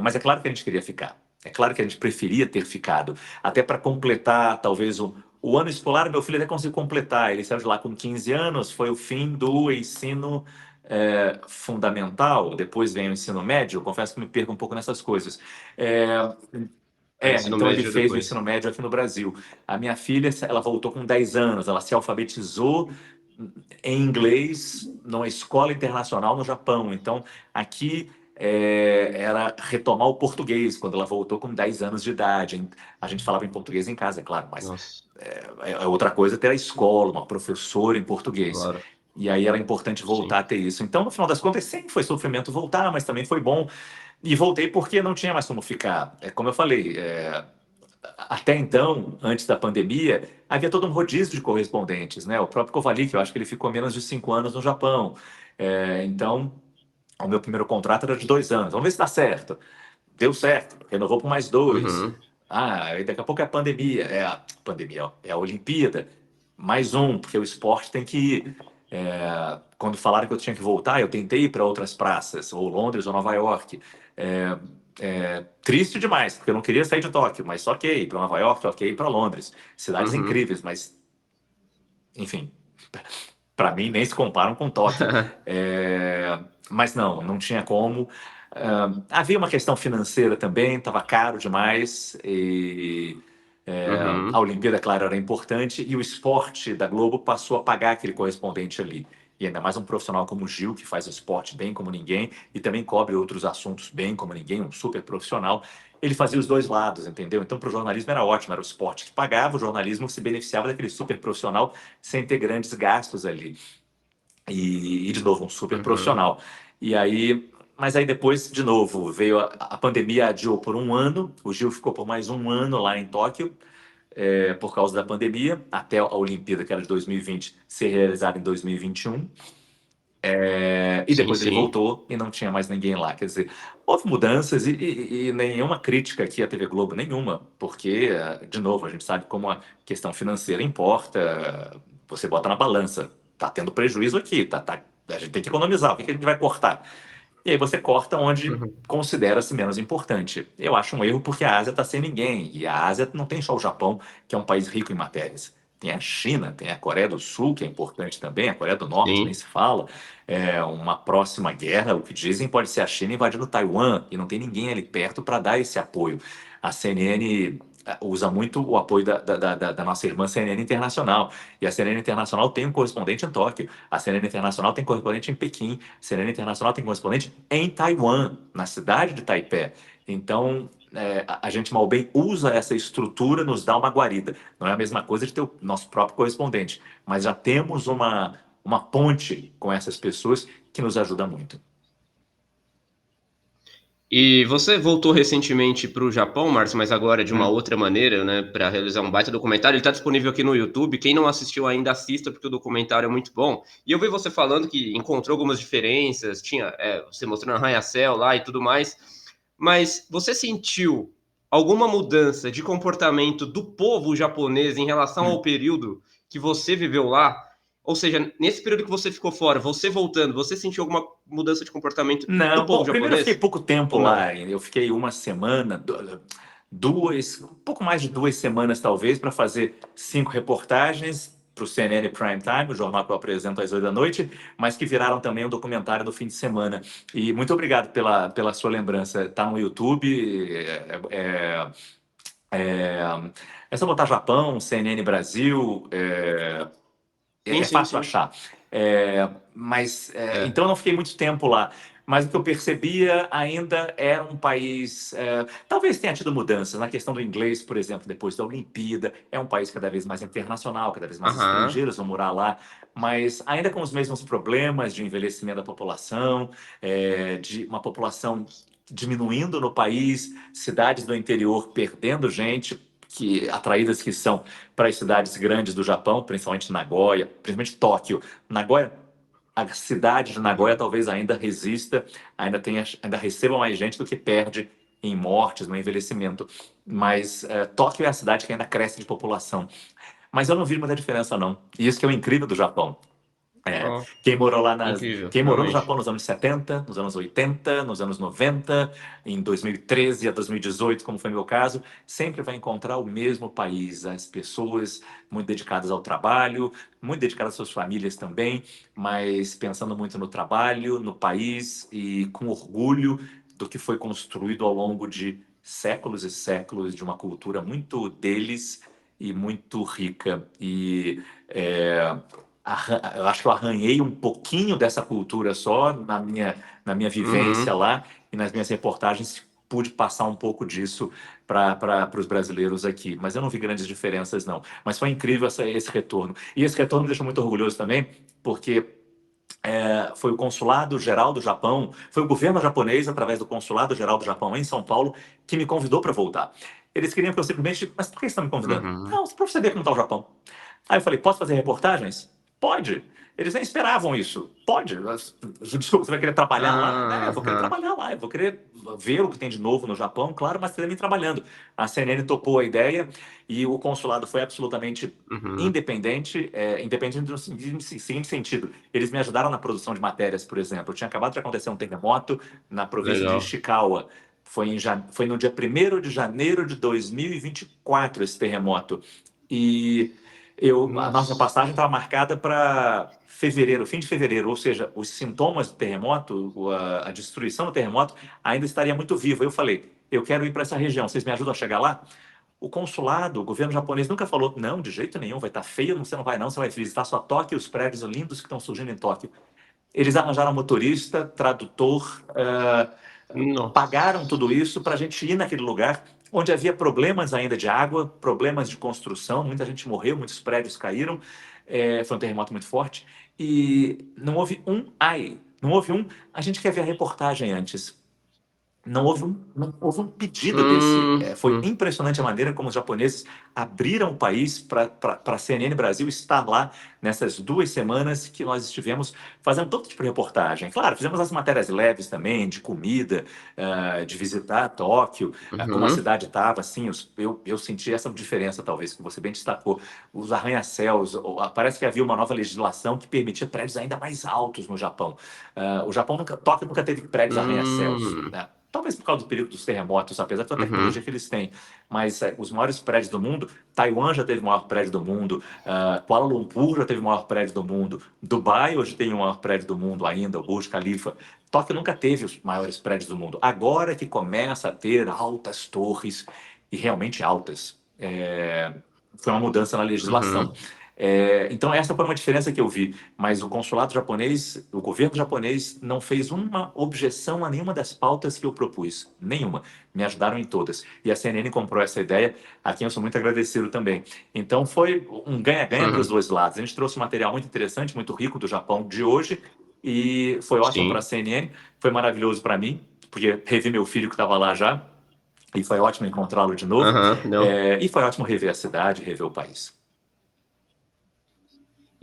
Mas é claro que a gente queria ficar. É claro que a gente preferia ter ficado. Até para completar, talvez, o ano escolar, meu filho até conseguiu completar. Ele saiu de lá com 15 anos, foi o fim do ensino fundamental. Depois vem o ensino médio. Eu confesso que me perco um pouco nessas coisas. É, Ensino então ele médio fez o depois. ensino médio aqui no Brasil. A minha filha, ela voltou com 10 anos. Ela se alfabetizou em inglês numa escola internacional no Japão. Então, aqui era retomar o português quando ela voltou com 10 anos de idade. A gente falava em português em casa, é claro, mas Nossa, é outra coisa ter a escola, uma professora em português. claro. E aí era importante Sim. voltar a ter isso. Então, no final das contas, sempre foi sofrimento voltar, mas também foi bom. E voltei porque não tinha mais como ficar. Como eu falei, até então, antes da pandemia, havia todo um rodízio de correspondentes, né? O próprio Kovalik, eu acho que ele ficou menos de 5 anos no Japão. Então, o meu primeiro contrato era de 2 anos. Vamos ver se dá certo. Deu certo, renovou por mais 2. Uhum. E daqui a pouco é a pandemia. É a pandemia, ó, é a Olimpíada. Mais um, porque o esporte tem que ir. Quando falaram que eu tinha que voltar, eu tentei ir para outras praças, ou Londres ou Nova York. É, triste demais, porque eu não queria sair de Tóquio, mas ok, para Nova York, ok, para Londres. Cidades Uhum. incríveis, mas, enfim, para mim nem se comparam com Tóquio. Mas não tinha como. Havia uma questão financeira também, estava caro demais. A Uhum. Olimpíada, claro, era importante, e o esporte da Globo passou a pagar aquele correspondente ali. E ainda mais um profissional como o Gil, que faz o esporte bem como ninguém, e também cobre outros assuntos bem como ninguém, um super profissional. Ele fazia os dois lados, entendeu? Então, para o jornalismo era ótimo, era o esporte que pagava, o jornalismo se beneficiava daquele super profissional sem ter grandes gastos ali. De novo, um super Uhum. profissional. Mas aí depois, de novo, veio a pandemia, adiou por um ano, o Gil ficou por mais um ano lá em Tóquio, por causa da pandemia, até a Olimpíada, que era de 2020, ser realizada em 2021. E Sim, depois ele sim. voltou e não tinha mais ninguém lá. Quer dizer, houve mudanças e nenhuma crítica aqui à TV Globo, nenhuma, porque, de novo, a gente sabe como a questão financeira importa, você bota na balança, tá tendo prejuízo aqui, a gente tem que economizar, o que a gente vai cortar? E aí você corta onde Uhum. considera-se menos importante. Eu acho um erro porque a Ásia está sem ninguém. E a Ásia não tem só o Japão, que é um país rico em matérias. Tem a China, tem a Coreia do Sul, que é importante também, a Coreia do Norte nem Sim. se fala. Uma próxima guerra, o que dizem pode ser a China invadindo Taiwan, e não tem ninguém ali perto para dar esse apoio. A CNN usa muito o apoio da nossa irmã CNN Internacional. E a CNN Internacional tem um correspondente em Tóquio, a CNN Internacional tem correspondente em Pequim, a CNN Internacional tem correspondente em Taiwan, na cidade de Taipei. Então, a gente mal bem usa essa estrutura, nos dá uma guarida. Não é a mesma coisa de ter o nosso próprio correspondente, mas já temos uma ponte com essas pessoas que nos ajuda muito. E você voltou recentemente para o Japão, Márcio, mas agora de uma Hum. outra maneira, né, para realizar um baita documentário. Ele está disponível aqui no YouTube. Quem não assistiu ainda, assista, porque o documentário é muito bom. E eu vi você falando que encontrou algumas diferenças, tinha, você mostrando arranha-céu lá e tudo mais. Mas você sentiu alguma mudança de comportamento do povo japonês em relação ao período que você viveu lá? Ou seja, nesse período que você ficou fora, você voltando, você sentiu alguma mudança de comportamento do Não, povo bom, primeiro eu fiquei japonês? pouco tempo Ou não? lá, eu fiquei uma semana, um pouco mais de 2 semanas talvez, para fazer 5 reportagens para o CNN Prime Time, o jornal que eu apresento às 8 da noite, mas que viraram também um documentário no fim de semana. E muito obrigado pela sua lembrança. Está no YouTube, é só botar Japão, CNN Brasil, Sim, é sim, fácil sim. achar. É. Então eu não fiquei muito tempo lá. Mas o que eu percebia ainda era um país. Talvez tenha tido mudanças na questão do inglês, por exemplo, depois da Olimpíada. É um país cada vez mais internacional, cada vez mais Aham. estrangeiros vão morar lá, mas ainda com os mesmos problemas de envelhecimento da população, de uma população diminuindo no país, cidades do interior perdendo gente, atraídas que são para as cidades grandes do Japão, principalmente Nagoya, principalmente Tóquio. Nagoya, a cidade de Nagoya Uhum. talvez ainda resista, ainda receba mais gente do que perde em mortes, no envelhecimento. Mas Tóquio é a cidade que ainda cresce de população. Mas eu não vi muita diferença, não. E isso que é o incrível do Japão. Ó, Quem morou incrível, quem morou no realmente. Japão nos anos 70, nos anos 80, nos anos 90, em 2013 a 2018, como foi meu caso, sempre vai encontrar o mesmo país, as pessoas muito dedicadas ao trabalho, muito dedicadas às suas famílias também, mas pensando muito no trabalho, no país e com orgulho do que foi construído ao longo de séculos e séculos de uma cultura muito deles e muito rica. Eu acho que eu arranhei um pouquinho dessa cultura só na minha vivência Uhum. lá e nas minhas reportagens pude passar um pouco disso para os brasileiros aqui. Mas eu não vi grandes diferenças, não. Mas foi incrível esse retorno. E esse retorno me deixou muito orgulhoso também, porque foi o Consulado Geral do Japão, foi o governo japonês, através do Consulado Geral do Japão em São Paulo, que me convidou para voltar. Eles queriam que eu simplesmente, mas por que vocês estão me convidando? Uhum. Não, para você ver como está o Japão. Aí eu falei, posso fazer reportagens? Pode. Eles nem esperavam isso. Pode. Desculpa, você vai querer trabalhar lá? Eu vou querer Aham. trabalhar lá. Eu vou querer ver o que tem de novo no Japão, claro, mas também trabalhando. A CNN topou a ideia e o consulado foi absolutamente Uhum. independente, independente no seguinte sentido. Eles me ajudaram na produção de matérias, por exemplo. Tinha acabado de acontecer um terremoto na província de Legal. Ishikawa. Foi no dia 1º de janeiro de 2024 esse terremoto. E a nossa Nossa. passagem estava marcada para fevereiro, fim de fevereiro, ou seja, os sintomas do terremoto, a destruição do terremoto, ainda estaria muito viva. Eu falei, eu quero ir para essa região, vocês me ajudam a chegar lá? O consulado, o governo japonês nunca falou, não, de jeito nenhum, vai estar feio, você não vai não, você vai visitar só Tóquio e os prédios lindos que estão surgindo em Tóquio. Eles arranjaram motorista, tradutor, Nossa. pagaram tudo isso para a gente ir naquele lugar onde havia problemas ainda de água, problemas de construção, muita gente morreu, muitos prédios caíram, foi um terremoto muito forte, e não houve não houve a gente quer ver a reportagem antes. Não houve um pedido desse. Foi Uhum. impressionante a maneira como os japoneses abriram o país para a CNN Brasil estar lá nessas 2 semanas que nós estivemos fazendo todo tipo de reportagem. Claro, fizemos as matérias leves também, de comida, de visitar Tóquio, como a Uhum. cidade estava, assim, eu senti essa diferença, talvez, que você bem destacou. Os arranha-céus, parece que havia uma nova legislação que permitia prédios ainda mais altos no Japão. Tóquio nunca teve prédios arranha-céus, Hum. né? Talvez por causa do período dos terremotos, apesar da Uhum. tecnologia que eles têm. Mas os maiores prédios do mundo, Taiwan já teve o maior prédio do mundo, Kuala Lumpur já teve o maior prédio do mundo, Dubai hoje tem o maior prédio do mundo ainda, o Burj Khalifa. Tóquio nunca teve os maiores prédios do mundo. Agora que começa a ter altas torres, e realmente altas, foi uma mudança na legislação. Uhum. Então, essa foi uma diferença que eu vi. Mas o consulado japonês, o governo japonês, não fez uma objeção a nenhuma das pautas que eu propus. Nenhuma. Me ajudaram em todas. E a CNN comprou essa ideia, a quem eu sou muito agradecido também. Então, foi um ganha-ganha para os Uhum. dois lados. A gente trouxe um material muito interessante, muito rico do Japão de hoje. E foi ótimo para a Sim. CNN, foi maravilhoso para mim, porque revi meu filho que estava lá já. E foi ótimo encontrá-lo de novo. Aham. Não. E foi ótimo rever a cidade, rever o país.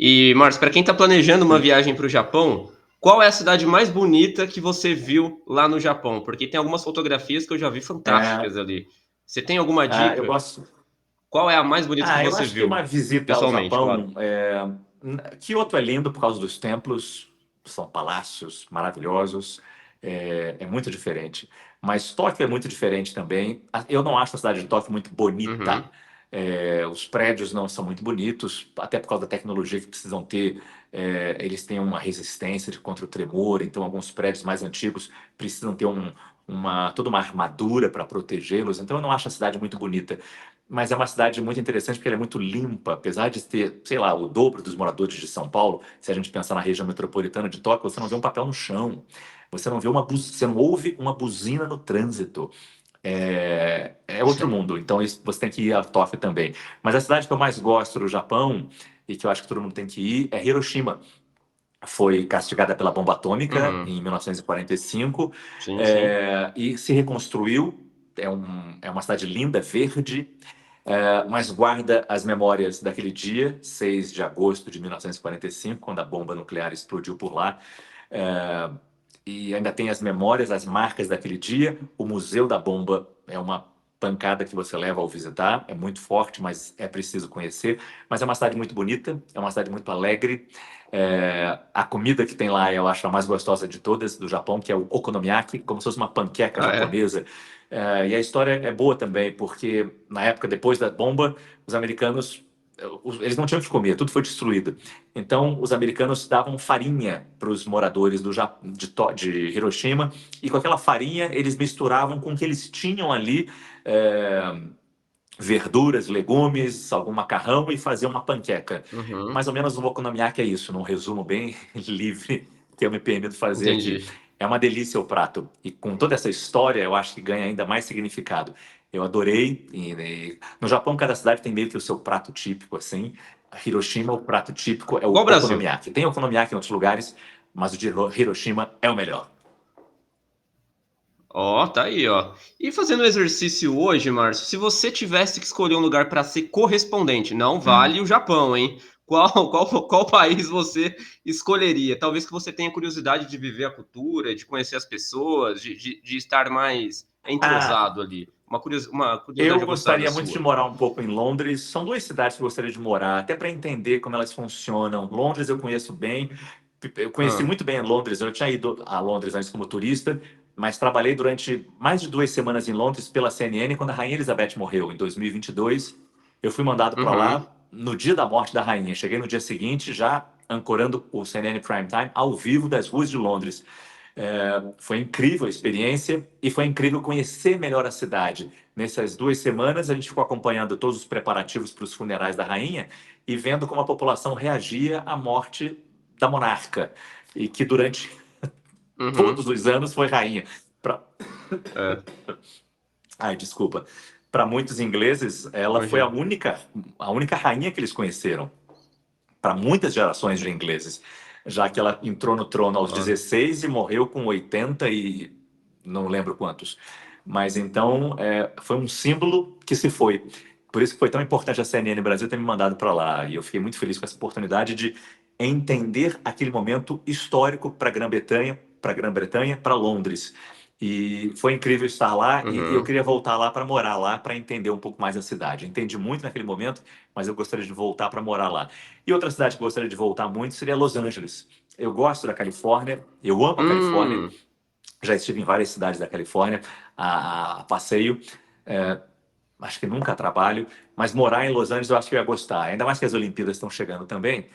E, Márcio, para quem está planejando uma viagem para o Japão, qual é a cidade mais bonita que você viu lá no Japão? Porque tem algumas fotografias que eu já vi É, fantásticas ali. Você tem alguma Eu dica? gosto. Qual é a mais bonita que Eu você acho que uma viu? visita ao Pessoalmente, claro. Japão. Kyoto é lindo por causa dos templos, são palácios maravilhosos, é muito diferente. Mas Tóquio é muito diferente também. Eu não acho a cidade de Tóquio muito bonita. Uhum. Os prédios não são muito bonitos, até por causa da tecnologia que precisam ter. Eles têm uma resistência contra o tremor, então alguns prédios mais antigos precisam ter toda uma armadura para protegê-los. Então eu não acho a cidade muito bonita. Mas é uma cidade muito interessante porque ela é muito limpa, apesar de ter, sei lá, o dobro dos moradores de São Paulo. Se a gente pensar na região metropolitana de Tóquio, você não vê um papel no chão, você não vê você não ouve uma buzina no trânsito. É outro mundo, então você tem que ir a Tóquio também. Mas a cidade que eu mais gosto do Japão e que eu acho que todo mundo tem que ir é Hiroshima. Foi castigada pela bomba atômica Uhum. em 1945, Sim, sim. e se reconstruiu. É uma cidade linda, verde, mas guarda as memórias daquele dia, 6 de agosto de 1945, quando a bomba nuclear explodiu por lá. É, e ainda tem as memórias, as marcas daquele dia. O Museu da Bomba é uma pancada que você leva ao visitar. É muito forte, mas é preciso conhecer. Mas é uma cidade muito bonita, é uma cidade muito alegre. A comida que tem lá eu acho a mais gostosa de todas do Japão, que é o okonomiyaki, como se fosse uma panqueca Ah, é? japonesa. E a história é boa também, porque na época depois da bomba, os americanos eles não tinham o que comer, tudo foi destruído. Então, os americanos davam farinha para os moradores de Hiroshima, e com aquela farinha eles misturavam com o que eles tinham ali, é, verduras, legumes, algum macarrão, e faziam uma panqueca. Uhum. Mais ou menos o okonomiyaki é isso, num resumo bem livre que eu me permito fazer aqui. Entendi. É uma delícia o prato. E com toda essa história, eu acho que ganha ainda mais significado. Eu adorei. No Japão, cada cidade tem meio que o seu prato típico, assim. Hiroshima, o prato típico é o Igual o Brasil. okonomiyaki. Tem okonomiyaki em outros lugares, mas o de Hiroshima é o melhor. Ó, tá aí, ó. E fazendo o exercício hoje, Márcio, se você tivesse que escolher um lugar para ser correspondente, não vale Hum. o Japão, hein? Qual país você escolheria? Talvez que você tenha curiosidade de viver a cultura, de conhecer as pessoas, de estar mais Ah, entrosado ali. Uma curiosidade eu aguçada gostaria muito de sua. morar um pouco em Londres. São duas cidades que eu gostaria de morar, até para entender como elas funcionam. Londres eu conheço bem, eu conheci Ah, muito bem Londres. Eu tinha ido a Londres antes como turista, mas trabalhei durante mais de 2 semanas em Londres pela CNN quando a Rainha Elizabeth morreu, em 2022. Eu fui mandado para uhum. lá no dia da morte da rainha. Cheguei no dia seguinte, já ancorando o CNN Prime Time ao vivo das ruas de Londres. Foi incrível a experiência e foi incrível conhecer melhor a cidade. Nessas 2 semanas, a gente ficou acompanhando todos os preparativos para os funerais da rainha e vendo como a população reagia à morte da monarca, e que durante todos Uhum. os anos foi rainha. Pra... É, Ai, desculpa. Para muitos ingleses, ela foi imagino. a única rainha que eles conheceram. Para muitas gerações de ingleses, já que ela entrou no trono aos Claro. 16 e morreu com 80 e não lembro quantos. Mas então foi um símbolo que se foi. Por isso que foi tão importante a CNN Brasil ter me mandado para lá. E eu fiquei muito feliz com essa oportunidade de entender aquele momento histórico para a Grã-Bretanha, para Londres. E foi incrível estar lá e eu Uhum. queria voltar lá para morar lá, para entender um pouco mais a cidade. Entendi muito naquele momento, mas eu gostaria de voltar para morar lá. E outra cidade que eu gostaria de voltar muito seria Los Angeles. Eu gosto da Califórnia, eu amo a Califórnia, Hum, já estive em várias cidades da Califórnia a passeio, é, acho que nunca a trabalho, mas morar em Los Angeles eu acho que eu ia gostar, ainda mais que as Olimpíadas estão chegando também.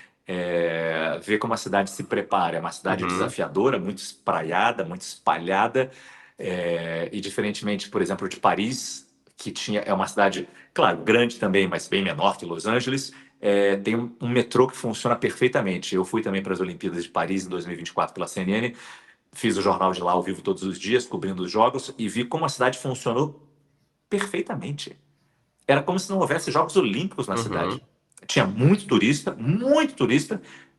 Ver como a cidade se prepara, é uma cidade uhum. desafiadora, muito espraiada, muito espalhada, e diferentemente, por exemplo, de Paris, é uma cidade, claro, grande também, mas bem menor que Los Angeles. Tem um metrô que funciona perfeitamente. Eu fui também para as Olimpíadas de Paris em 2024 pela CNN, fiz o jornal de lá ao vivo todos os dias, cobrindo os jogos, e vi como a cidade funcionou perfeitamente. Era como se não houvesse Jogos Olímpicos na cidade. Uhum. Tinha muito turista,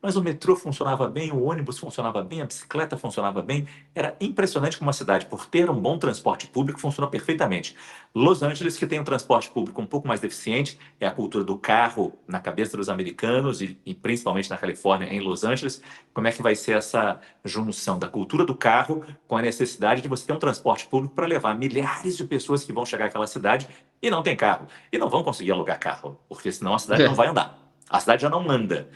mas o metrô funcionava bem, o ônibus funcionava bem, a bicicleta funcionava bem. Era impressionante como uma cidade, por ter um bom transporte público, funcionou perfeitamente. Los Angeles, que tem um transporte público um pouco mais deficiente, é a cultura do carro na cabeça dos americanos e principalmente na Califórnia, em Los Angeles. Como é que vai ser essa junção da cultura do carro com a necessidade de você ter um transporte público para levar milhares de pessoas que vão chegar àquela cidade e não tem carro, e não vão conseguir alugar carro, porque senão a cidade não vai andar. A cidade já não anda.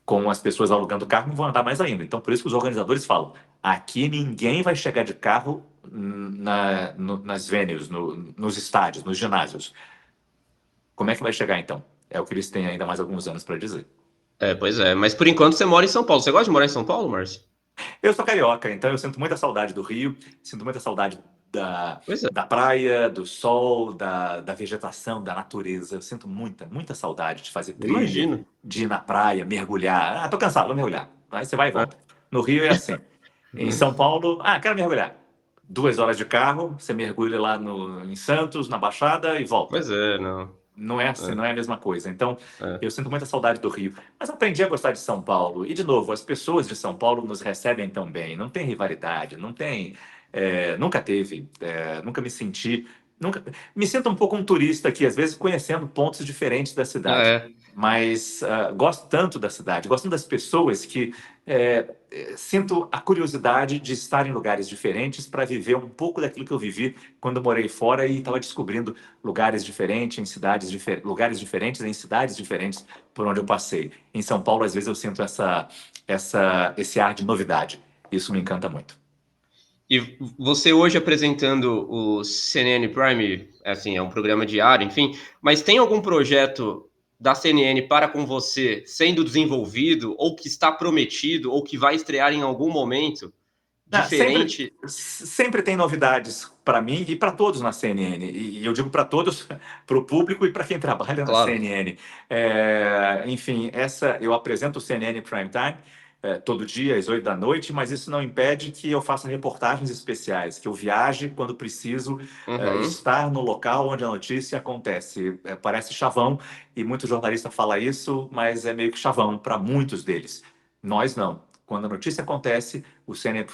Com as pessoas alugando carro, não vão andar mais ainda. Então, por isso que os organizadores falam: aqui ninguém vai chegar de carro nas venues, nos estádios, nos ginásios. Como é que vai chegar então? É o que eles têm ainda mais alguns anos para dizer. Pois é. Mas por enquanto você mora em São Paulo. Você gosta de morar em São Paulo, Márcio? Eu sou carioca, então eu sinto muita saudade do Rio, sinto muita saudade Pois é. da praia, do sol, da vegetação, da natureza. Eu sinto muita, muita saudade de fazer trilha, Imagino. de ir na praia, mergulhar. Ah, tô cansado, vou mergulhar. Aí você vai e volta. No Rio é assim. Em São Paulo, quero mergulhar. 2 horas de carro, você mergulha lá em Santos, na Baixada e volta. Pois é, não. Não é assim, É, não é a mesma coisa. Então, é. eu sinto muita saudade do Rio. Mas aprendi a gostar de São Paulo. E, de novo, as pessoas de São Paulo nos recebem tão bem. Não tem rivalidade, não tem. Nunca teve. Nunca me senti. Nunca, me sinto um pouco um turista aqui, às vezes conhecendo pontos diferentes da cidade. É. Mas gosto tanto da cidade, gosto tanto das pessoas que sinto a curiosidade de estar em lugares diferentes para viver um pouco daquilo que eu vivi quando morei fora e estava descobrindo lugares diferentes, em cidades lugares diferentes, em cidades diferentes por onde eu passei. Em São Paulo, às vezes, eu sinto esse ar de novidade. Isso me encanta muito. E você hoje apresentando o CNN Prime, assim, é um programa diário, enfim, mas tem algum projeto da CNN para com você sendo desenvolvido, ou que está prometido, ou que vai estrear em algum momento, Sempre, diferente? sempre tem novidades para mim e para todos na CNN. E eu digo para todos, para o público e para quem trabalha na Claro. CNN. Enfim, eu apresento o CNN Prime Time todo dia às 8 da noite, mas isso não impede que eu faça reportagens especiais, que eu viaje quando preciso Uhum. estar no local onde a notícia acontece. Parece chavão, e muito jornalista fala isso, mas é meio que chavão para muitos deles. Nós não. Quando a notícia acontece, o CNN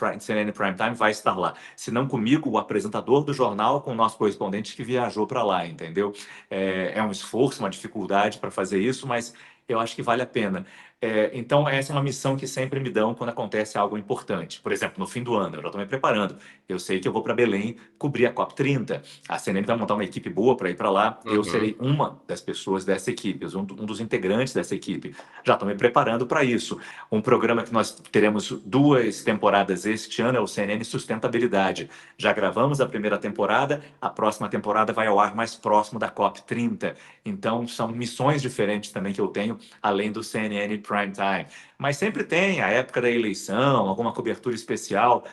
Prime Time vai estar lá. Se não comigo, o apresentador do jornal com o nosso correspondente que viajou para lá, entendeu? É um esforço, uma dificuldade para fazer isso, mas eu acho que vale a pena. Então, essa é uma missão que sempre me dão quando acontece algo importante. Por exemplo, no fim do ano, eu já estou me preparando. Eu sei que eu vou para Belém cobrir a COP30. A CNN vai montar uma equipe boa para ir para lá. Eu Uhum. serei uma das pessoas dessa equipe, um dos integrantes dessa equipe. Já estou me preparando para isso. Um programa que nós teremos 2 temporadas este ano é o CNN Sustentabilidade. Já gravamos a primeira temporada, a próxima temporada vai ao ar mais próximo da COP30. Então, são missões diferentes também que eu tenho, além do CNN Prime Time. Mas sempre tem a época da eleição, alguma cobertura especial,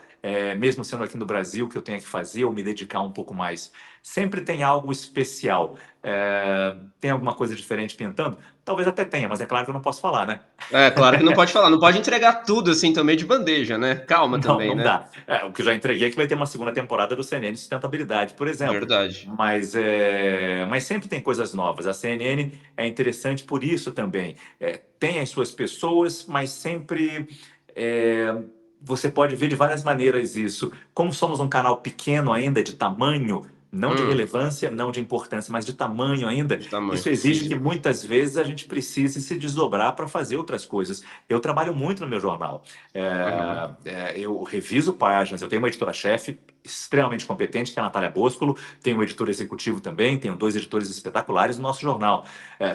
mesmo sendo aqui no Brasil, que eu tenho que fazer ou me dedicar um pouco mais. Sempre tem algo especial. Tem alguma coisa diferente pintando? Talvez até tenha, mas é claro que eu não posso falar, né? Claro que não pode falar, não pode entregar tudo assim também de bandeja, né? Calma Não, também, não né? dá. O que eu já entreguei é que vai ter uma segunda temporada do CNN de Sustentabilidade, por exemplo. Verdade. Mas sempre tem coisas novas. A CNN é interessante por isso também. Tem as suas pessoas, mas sempre é, você pode ver de várias maneiras isso. Como somos um canal pequeno ainda, de tamanho, não de Hum, relevância, não de importância, mas de tamanho ainda, de tamanho. isso exige que muitas vezes a gente precise se desdobrar para fazer outras coisas. Eu trabalho muito no meu jornal. Uhum. Eu reviso páginas, eu tenho uma editora-chefe extremamente competente, que é a Natália Boscolo, tenho um editor executivo também, tenho 2 editores espetaculares no nosso jornal,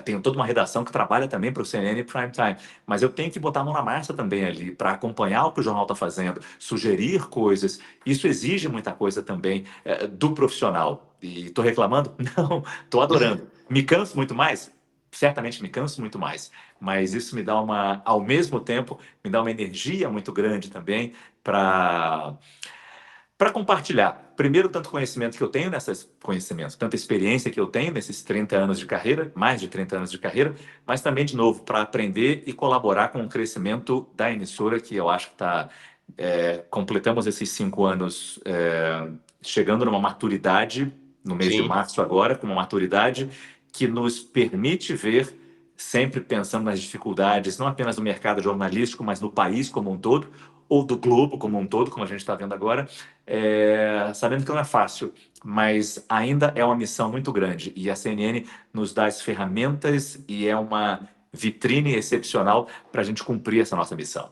tenho toda uma redação que trabalha também para o CNN Prime Time, mas eu tenho que botar a mão na massa também ali, para acompanhar o que o jornal está fazendo, sugerir coisas, isso exige muita coisa também do profissional. E estou reclamando? Não, estou adorando. Me canso muito mais? Certamente me canso muito mais, mas isso me dá ao mesmo tempo, me dá uma energia muito grande também para compartilhar. Primeiro, tanto conhecimento que eu tenho tanta experiência que eu tenho nesses 30 anos de carreira, mais de 30 anos de carreira, mas também, de novo, para aprender e colaborar com o crescimento da emissora, que eu acho que está. Completamos esses 5 anos chegando numa maturidade, no mês de Sim. março agora, com uma maturidade que nos permite ver sempre pensando nas dificuldades, não apenas do mercado jornalístico, mas no país como um todo, ou do globo como um todo, como a gente está vendo agora, sabendo que não é fácil, mas ainda é uma missão muito grande. E a CNN nos dá as ferramentas e é uma vitrine excepcional para a gente cumprir essa nossa missão.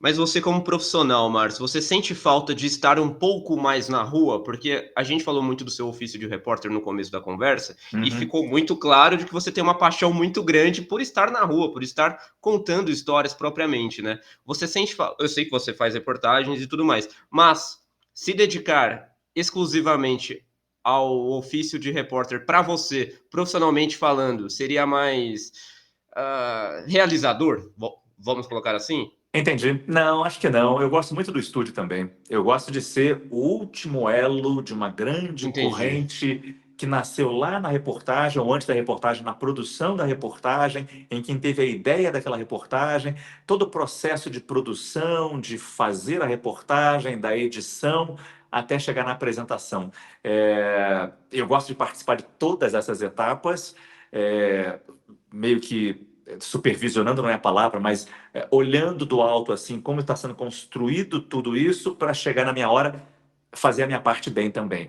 Mas você como profissional, Márcio, você sente falta de estar um pouco mais na rua? Porque a gente falou muito do seu ofício de repórter no começo da conversa, e Uhum. ficou muito claro de que você tem uma paixão muito grande por estar na rua, por estar contando histórias propriamente, né? Você sente eu sei que você faz reportagens e tudo mais, mas se dedicar exclusivamente ao ofício de repórter para você, profissionalmente falando, seria mais, realizador? Vamos colocar assim? Entendi. Não, acho que não. Eu gosto muito do estúdio também. Eu gosto de ser o último elo de uma grande Entendi. corrente que nasceu lá na reportagem, ou antes da reportagem, na produção da reportagem, em quem teve a ideia daquela reportagem, todo o processo de produção, de fazer a reportagem, da edição, até chegar na apresentação. Eu gosto de participar de todas essas etapas, é, meio que supervisionando não é a palavra, mas olhando do alto assim como está sendo construído tudo isso para chegar na minha hora fazer a minha parte bem também.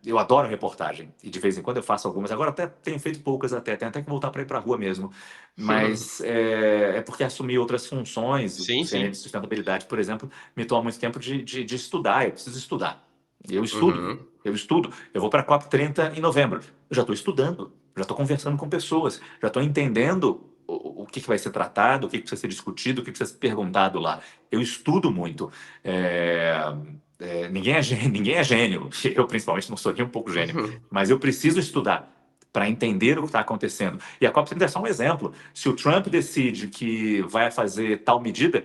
Eu adoro reportagem e de vez em quando eu faço algumas. Agora até tenho feito poucas até, tenho até que voltar para ir para a rua mesmo. Mas é porque assumi outras funções. O Sim, CNN sim. de sustentabilidade, por exemplo, me toma muito tempo de estudar. Eu preciso estudar. Eu estudo. Uhum. Eu estudo. Eu vou para a COP30 em novembro. Eu já estou estudando. Já estou conversando com pessoas. Já estou entendendo o que vai ser tratado, o que precisa ser discutido, o que precisa ser perguntado lá. Eu estudo muito. É, ninguém é gênio. Eu, principalmente, não sou nem um pouco gênio. Mas eu preciso estudar para entender o que está acontecendo. E a COP30 é só um exemplo. Se o Trump decide que vai fazer tal medida,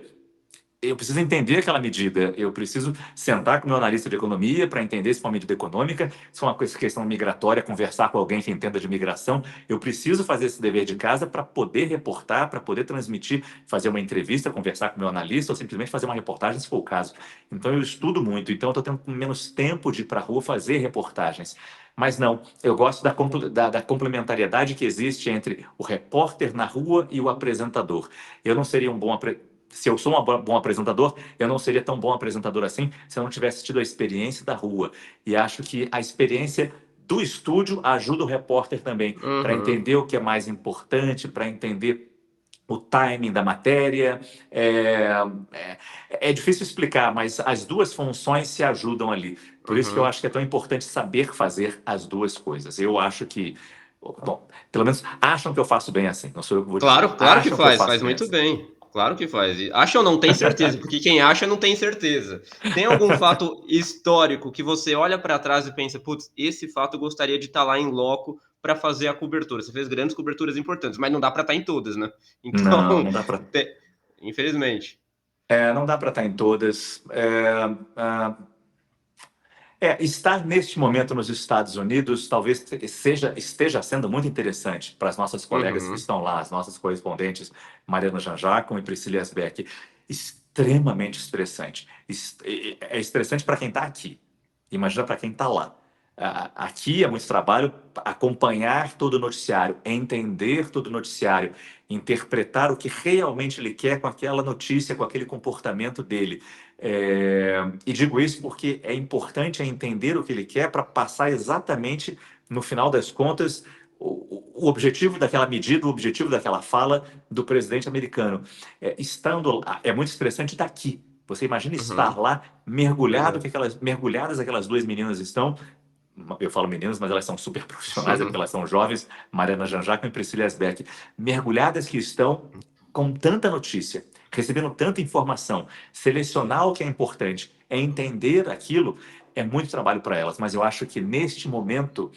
eu preciso entender aquela medida, eu preciso sentar com o meu analista de economia para entender se for uma medida econômica, se for uma questão migratória, conversar com alguém que entenda de migração. Eu preciso fazer esse dever de casa para poder reportar, para poder transmitir, fazer uma entrevista, conversar com o meu analista ou simplesmente fazer uma reportagem, se for o caso. Então eu estudo muito, então eu estou tendo menos tempo de ir para a rua fazer reportagens. Mas não, eu gosto da complementariedade que existe entre o repórter na rua e o apresentador. Eu não seria um bom se eu sou um bom apresentador, eu não seria tão bom apresentador assim se eu não tivesse tido a experiência da rua. E acho que a experiência do estúdio ajuda o repórter também para Uhum. entender o que é mais importante, para entender o timing da matéria. É, é, é difícil explicar, mas as duas funções se ajudam ali. Por isso que eu Uhum. acho que é tão importante saber fazer as duas coisas. Eu acho que, bom, pelo menos acham que eu faço bem assim. Não sou eu que vou dizer. Claro, claro que Acham que eu faz faço bem muito assim. bem. Claro que faz. E acha ou não tem certeza, porque quem acha não tem certeza. Tem algum fato histórico que você olha para trás e pensa: "Putz, esse fato eu gostaria de estar lá em loco para fazer a cobertura". Você fez grandes coberturas importantes, mas não dá para estar em todas, né. Então, Não, não dá para te infelizmente. não dá para estar em todas. Ah, estar neste momento nos Estados Unidos talvez esteja sendo muito interessante para as nossas colegas que Uhum. estão lá, as nossas correspondentes Mariana Janjacom e Priscila Esbeck. Extremamente estressante. É estressante para quem está aqui. Imagina para quem está lá. Aqui é muito trabalho acompanhar todo o noticiário, entender todo o noticiário, interpretar o que realmente ele quer com aquela notícia, com aquele comportamento dele. E digo isso porque é importante entender o que ele quer para passar exatamente, no final das contas, o objetivo daquela medida, o objetivo daquela fala do presidente americano. Estando lá, é muito estressante daqui. Você imagina estar Uhum. lá Pois mergulhado é. que mergulhadas aquelas duas meninas estão. Eu falo meninas, mas elas são super profissionais, é porque elas são jovens, Mariana Janjaco e Priscila Esbeck, mergulhadas que estão com tanta notícia, recebendo tanta informação, selecionar o que é importante, entender aquilo, é muito trabalho para elas, mas eu acho que neste momento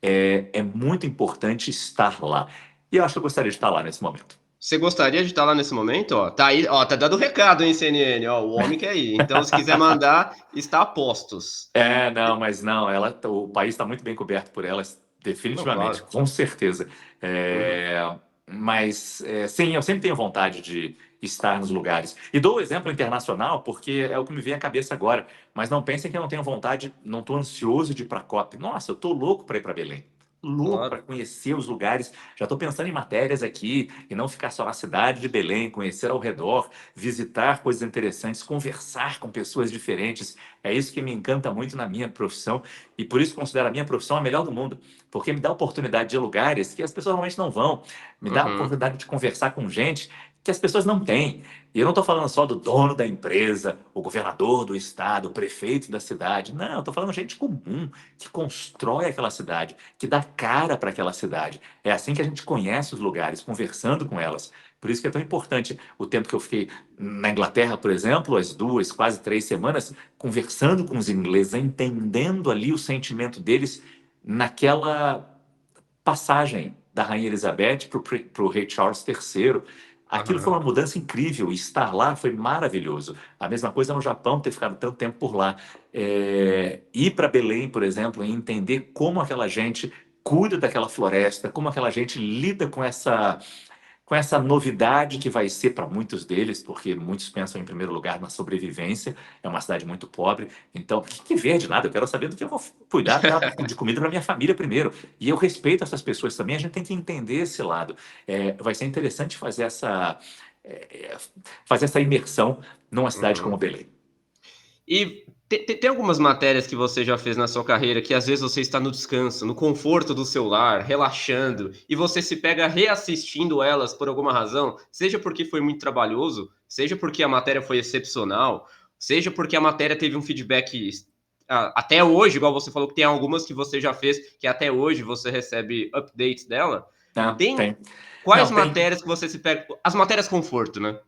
é muito importante estar lá. E eu acho que eu gostaria de estar lá nesse momento. Você gostaria de estar lá nesse momento? Ó, tá aí, ó, tá dando recado, hein, CNN, ó, o homem quer ir. Então, se quiser mandar, está a postos. Não, mas não, o país está muito bem coberto por elas, Não, definitivamente, claro. com certeza. Uhum. Mas sim, eu sempre tenho vontade de estar nos lugares. E dou o exemplo internacional porque é o que me vem à cabeça agora. Mas não pensem que eu não tenho vontade, não estou ansioso de ir para a COP. Nossa, eu estou louco para ir para Belém. louco para Claro. conhecer os lugares. Já estou pensando em matérias aqui e não ficar só na cidade de Belém, conhecer ao redor, visitar coisas interessantes, conversar com pessoas diferentes. É isso que me encanta muito na minha profissão e por isso considero a minha profissão a melhor do mundo, porque me dá oportunidade de ir a lugares que as pessoas normalmente não vão, me dá a Uhum. oportunidade de conversar com gente que as pessoas não têm. E eu não estou falando só do dono da empresa, o governador do estado, o prefeito da cidade. Não, eu estou falando de gente comum que constrói aquela cidade, que dá cara para aquela cidade. É assim que a gente conhece os lugares, conversando com elas. Por isso que é tão importante o tempo que eu fiquei na Inglaterra, por exemplo, as 2, quase 3 semanas, conversando com os ingleses, entendendo ali o sentimento deles naquela passagem da Rainha Elizabeth para o rei Charles III. Aquilo foi Aham. uma mudança incrível e estar lá foi maravilhoso. A mesma coisa no Japão, ter ficado tanto tempo por lá. Ir para Belém, por exemplo, e entender como aquela gente cuida daquela floresta, como aquela gente lida com essa novidade que vai ser para muitos deles, porque muitos pensam em primeiro lugar na sobrevivência, é uma cidade muito pobre, então, que verde nada, eu quero saber do que eu vou cuidar de comida para minha família primeiro, e eu respeito essas pessoas também, a gente tem que entender esse lado. Vai ser interessante é, fazer essa imersão numa cidade como Uhum. Belém. E tem algumas matérias que você já fez na sua carreira que às vezes você está no descanso, no conforto do seu lar, relaxando, e você se pega reassistindo elas por alguma razão, seja porque foi muito trabalhoso, seja porque a matéria foi excepcional, seja porque a matéria teve um feedback até hoje, igual você falou que tem algumas que você já fez, que até hoje você recebe updates dela. Né? Tem Tem. quais Não, tem. matérias que você se pega? As matérias conforto, né?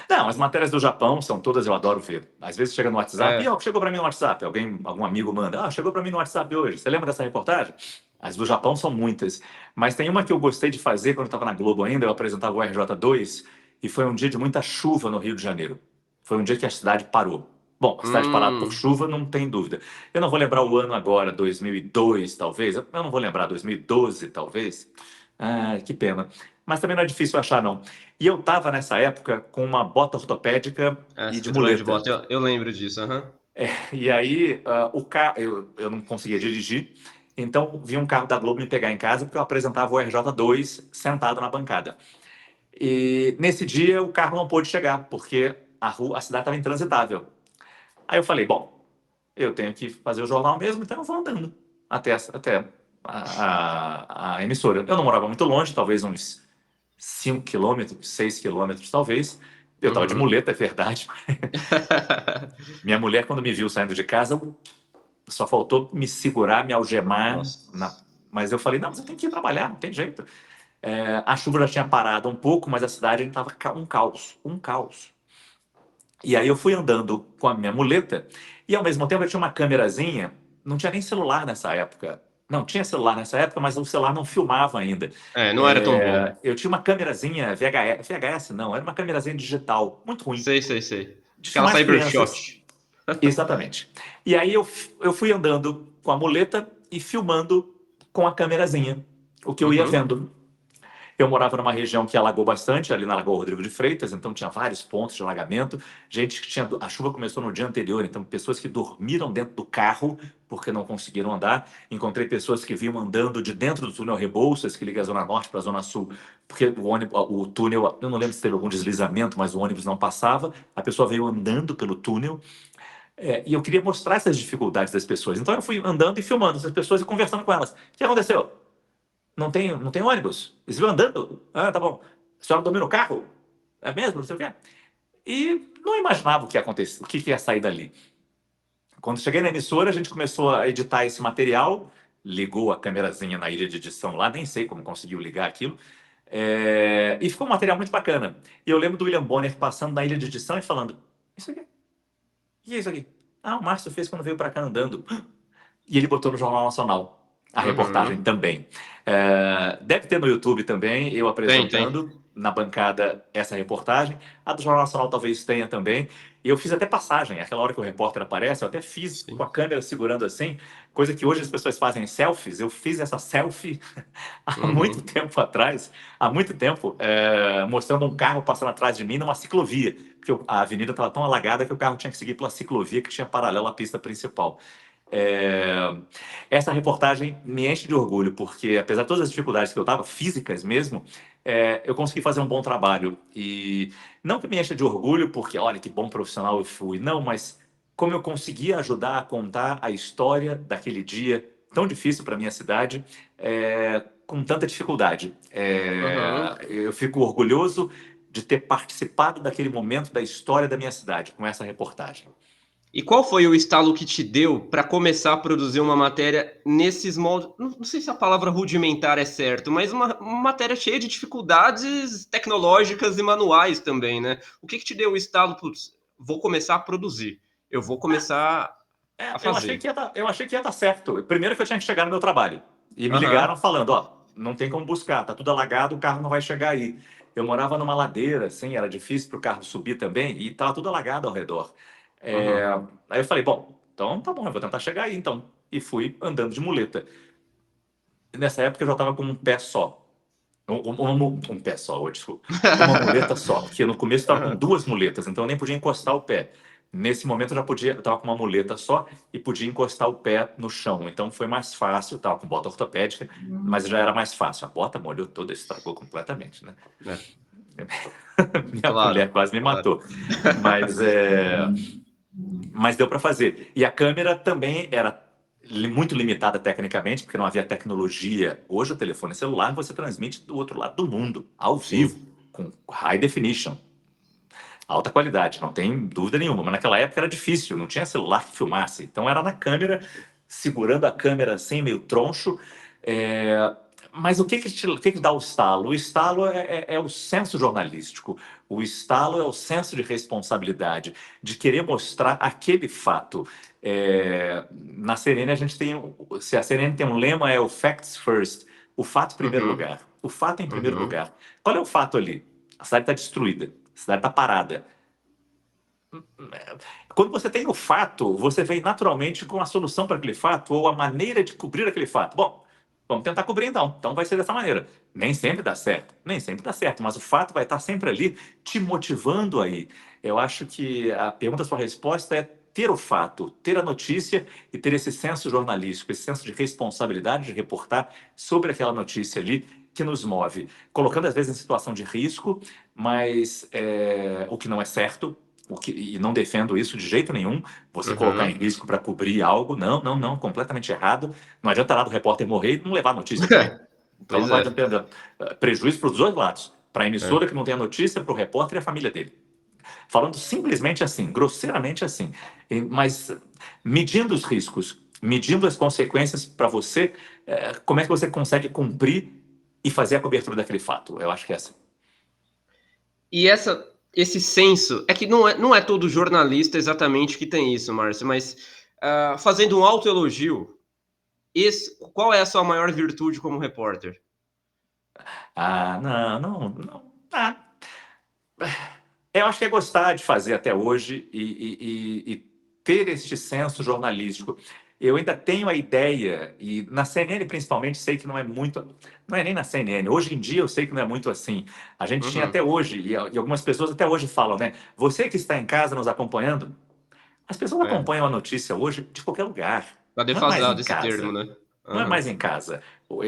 Não, as matérias do Japão são todas, eu adoro ver. Às vezes chega no WhatsApp, e É. ó, chegou para mim no WhatsApp, algum amigo manda, chegou para mim no WhatsApp hoje. Você lembra dessa reportagem? As do Japão são muitas, mas tem uma que eu gostei de fazer quando eu estava na Globo ainda, eu apresentava o RJ2 e foi um dia de muita chuva no Rio de Janeiro. Foi um dia que a cidade parou. Bom, a cidade parada por Hum. chuva, não tem dúvida. Eu não vou lembrar o ano agora, 2002 talvez, eu não vou lembrar, 2012 talvez. Ah, que pena. Mas também não é difícil achar, não. E eu estava nessa época com uma bota ortopédica É, e você de foi trabalhando de muleta. bota, eu lembro disso, aham. E aí o carro, eu não conseguia dirigir, então vinha um carro da Globo me pegar em casa porque eu apresentava o RJ2 sentado na bancada. E nesse dia o carro não pôde chegar porque a cidade estava intransitável. Aí eu falei, bom, eu tenho que fazer o jornal mesmo, então eu vou andando até a emissora. Eu não morava muito longe, talvez uns 5 quilômetros, 6 quilômetros, talvez. Eu estava de Uhum. muleta, é verdade. Minha mulher, quando me viu saindo de casa, só faltou me segurar, me algemar. Nossa. Mas eu falei, não, você tem que ir trabalhar, não tem jeito. A chuva já tinha parado um pouco, mas a cidade estava um caos, um caos. E aí eu fui andando com a minha muleta e ao mesmo tempo eu tinha uma câmerazinha, não tinha nem celular nessa época. Não, tinha celular nessa época, mas o celular não filmava ainda. É, não era tão bom. Eu tinha uma câmerazinha VHS não, era uma câmerazinha digital, muito ruim, Sei, sei, sei. de Aquela filmar as crianças. Cybershot. Exatamente. E aí eu fui andando com a muleta e filmando com a câmerazinha, o que eu ia Uhum. vendo. Eu morava numa região que alagou bastante, ali na Lagoa Rodrigo de Freitas, então tinha vários pontos de alagamento. Gente que tinha. A chuva começou no dia anterior, então pessoas que dormiram dentro do carro porque não conseguiram andar. Encontrei pessoas que vinham andando de dentro do túnel Rebouças, que liga a Zona Norte para a Zona Sul, porque o túnel, eu não lembro se teve algum deslizamento, mas o ônibus não passava. A pessoa veio andando pelo túnel. E eu queria mostrar essas dificuldades das pessoas. Então eu fui andando e filmando essas pessoas e conversando com elas. O que aconteceu? Não tem ônibus. Eles viram andando. Ah, tá bom. A senhora dormiu no carro? É mesmo? Não sei o quê. E não imaginava o que ia acontecer, o que ia sair dali. Quando cheguei na emissora, a gente começou a editar esse material, ligou a câmerazinha na ilha de edição lá, nem sei como conseguiu ligar aquilo. E ficou um material muito bacana. E eu lembro do William Bonner passando na ilha de edição e falando: Isso aqui, o que é isso aqui? Ah, o Márcio fez quando veio para cá andando. E ele botou no Jornal Nacional. A reportagem Uhum. também. Deve ter no YouTube também, eu Tem, tem. apresentando na bancada essa reportagem. A do Jornal Nacional talvez tenha também. E eu fiz até passagem. Aquela hora que o repórter aparece, eu até fiz com Sim. a câmera segurando assim, coisa que hoje as pessoas fazem selfies. Eu fiz essa selfie há muito Uhum. tempo atrás, há muito tempo, mostrando um carro passando atrás de mim numa ciclovia. Porque a avenida estava tão alagada que o carro tinha que seguir pela ciclovia que tinha paralela à pista principal. É, Essa reportagem me enche de orgulho, porque apesar de todas as dificuldades que eu estava, físicas mesmo, eu consegui fazer um bom trabalho. E não que me encha de orgulho, porque olha que bom profissional eu fui, não, mas como eu consegui ajudar a contar a história daquele dia tão difícil para minha cidade, com tanta dificuldade. Aham. Eu fico orgulhoso de ter participado daquele momento da história da minha cidade, com essa reportagem. E qual foi o estalo que te deu para começar a produzir uma matéria nesses moldes? Não sei se a palavra rudimentar é certo, mas uma matéria cheia de dificuldades tecnológicas e manuais também, né? O que te deu o estalo? Putz, vou começar a produzir, eu vou começar a fazer. Eu achei que ia dar certo. Primeiro que eu tinha que chegar no meu trabalho. E me Aham, ligaram falando, ó, não tem como buscar, tá tudo alagado, o carro não vai chegar aí. Eu morava numa ladeira, assim, era difícil para o carro subir também, e tava tudo alagado ao redor. É, uhum. Aí eu falei, bom, então tá bom, eu vou tentar chegar aí, então. E fui andando de muleta. Nessa época eu já estava com um pé só. Um pé só, desculpa. Uma muleta só, porque no começo eu estava com Aham, duas muletas, então eu nem podia encostar o pé. Nesse momento eu já podia, eu estava com uma muleta só e podia encostar o pé no chão. Então foi mais fácil, estava com bota ortopédica, mas já era mais fácil. A bota molhou toda, estragou completamente, né? é, Minha claro, mulher quase me claro. matou. Mas, mas deu para fazer. E a câmera também era muito limitada tecnicamente, porque não havia tecnologia. Hoje o telefone celular você transmite do outro lado do mundo, ao vivo, Sim. com high definition, alta qualidade, não tem dúvida nenhuma. Mas naquela época era difícil, não tinha celular que filmasse. Então era na câmera, segurando a câmera assim, meio troncho. É, Mas o que que dá o estalo? O estalo é o senso jornalístico. O estalo é o senso de responsabilidade, de querer mostrar aquele fato. Na CNN a gente tem, se a CNN tem um lema é o facts first, o fato em primeiro Uhum, lugar. O fato em primeiro uhum, lugar. Qual é o fato ali? A cidade está destruída, a cidade está parada. Quando você tem o fato, você vem naturalmente com a solução para aquele fato ou a maneira de cobrir aquele fato. Bom, vamos tentar cobrir então. Então vai ser dessa maneira. Nem sempre dá certo, nem sempre dá certo, mas o fato vai estar sempre ali te motivando aí. Eu acho que a pergunta, a sua resposta é ter o fato, ter a notícia e ter esse senso jornalístico, esse senso de responsabilidade de reportar sobre aquela notícia ali que nos move, colocando às vezes em situação de risco, mas o que não é certo, e não defendo isso de jeito nenhum, você colocar em uhum. risco para cobrir algo, não, não, não, completamente errado. Não adianta nada o repórter morrer e não levar a notícia também. Então não Pois vai é. ter prejuízo para os dois lados, para a É. emissora que não tem a notícia, para o repórter e a família dele. Falando simplesmente assim, grosseiramente assim, mas medindo os riscos, medindo as consequências para você, como é que você consegue cumprir e fazer a cobertura daquele fato? Eu acho que é assim. E esse senso é que não é todo jornalista exatamente que tem isso, Márcio, mas, fazendo um autoelogio, qual é a sua maior virtude como repórter? Ah, não, não, não. Eu acho que é gostar de fazer até hoje e ter este senso jornalístico. Eu ainda tenho a ideia, e na CNN principalmente sei que não é muito, não é nem na CNN, hoje em dia eu sei que não é muito assim. A gente tinha Uhum. até hoje, e algumas pessoas até hoje falam, né? Você que está em casa nos acompanhando, as pessoas É, acompanham a notícia hoje de qualquer lugar, tá não é mais defasado em esse termo, casa. né. Não é Aham. mais em casa.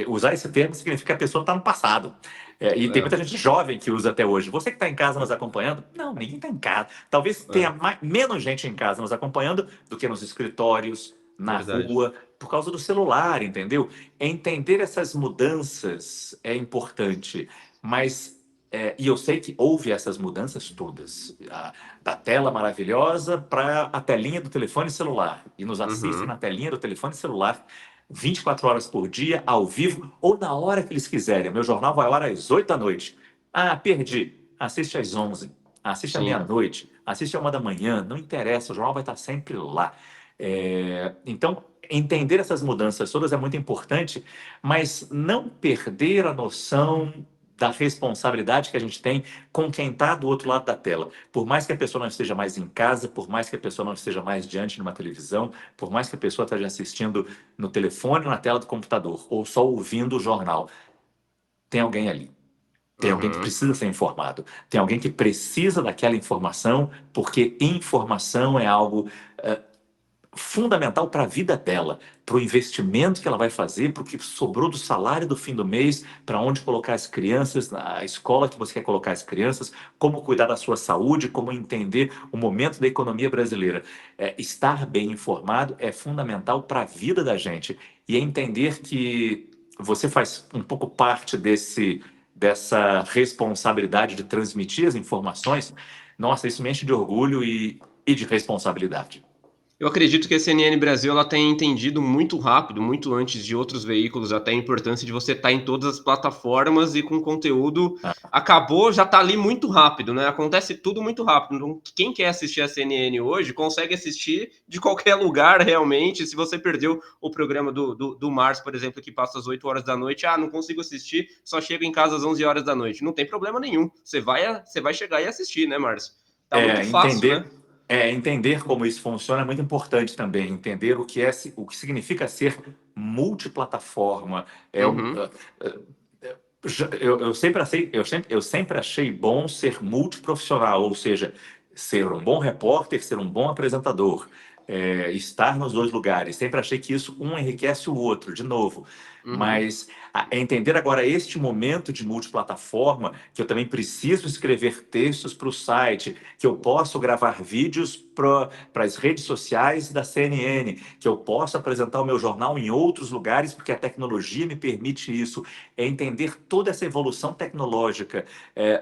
Usar esse termo significa que a pessoa está no passado. E tem É, muita gente jovem que usa até hoje. Você que está em casa nos acompanhando? Não, ninguém está em casa. Talvez tenha é, menos gente em casa nos acompanhando do que nos escritórios, na verdade. rua, por causa do celular, entendeu? Entender essas mudanças é importante, mas e eu sei que houve essas mudanças todas, da tela maravilhosa para a telinha do telefone celular, e nos assistem na Uhum. telinha do telefone celular 24 horas por dia, ao vivo, ou na hora que eles quiserem. Meu jornal vai ao ar às 8 da noite. Ah, perdi. Assiste às 11. Assiste à Sim. meia-noite. Assiste à 1 da manhã. Não interessa, o jornal vai estar sempre lá. Então, entender essas mudanças todas é muito importante, mas não perder a noção da responsabilidade que a gente tem com quem está do outro lado da tela. Por mais que a pessoa não esteja mais em casa, por mais que a pessoa não esteja mais diante de uma televisão, por mais que a pessoa esteja assistindo no telefone ou na tela do computador, ou só ouvindo o jornal, tem alguém ali. Tem alguém que Uhum. precisa ser informado. Tem alguém que precisa daquela informação, porque informação é algo fundamental para a vida dela, para o investimento que ela vai fazer, para o que sobrou do salário do fim do mês, para onde colocar as crianças, na escola que você quer colocar as crianças, como cuidar da sua saúde, como entender o momento da economia brasileira. Estar bem informado é fundamental para a vida da gente e entender que você faz um pouco parte dessa responsabilidade de transmitir as informações. Nossa, isso me enche de orgulho e de responsabilidade. Eu acredito que a CNN Brasil ela tem entendido muito rápido, muito antes de outros veículos, até a importância de você estar em todas as plataformas e com conteúdo acabou, já está ali muito rápido, né? Acontece tudo muito rápido. Então, quem quer assistir a CNN hoje consegue assistir de qualquer lugar realmente. Se você perdeu o programa do Márcio, por exemplo, que passa às 8 horas da noite, não consigo assistir, só chego em casa às 11 horas da noite. Não tem problema nenhum. Você vai chegar e assistir, né, Márcio? Tá muito fácil, né? Entender como isso funciona é muito importante também. Entender o que significa ser multiplataforma. Uhum. Eu sempre achei bom ser multiprofissional, ou seja, ser um bom repórter, ser um bom apresentador, estar nos dois lugares. Sempre achei que isso um enriquece o outro, de novo. Uhum. Mas entender agora este momento de multiplataforma, que eu também preciso escrever textos para o site, que eu posso gravar vídeos para as redes sociais da CNN, que eu posso apresentar o meu jornal em outros lugares, porque a tecnologia me permite isso. É entender toda essa evolução tecnológica,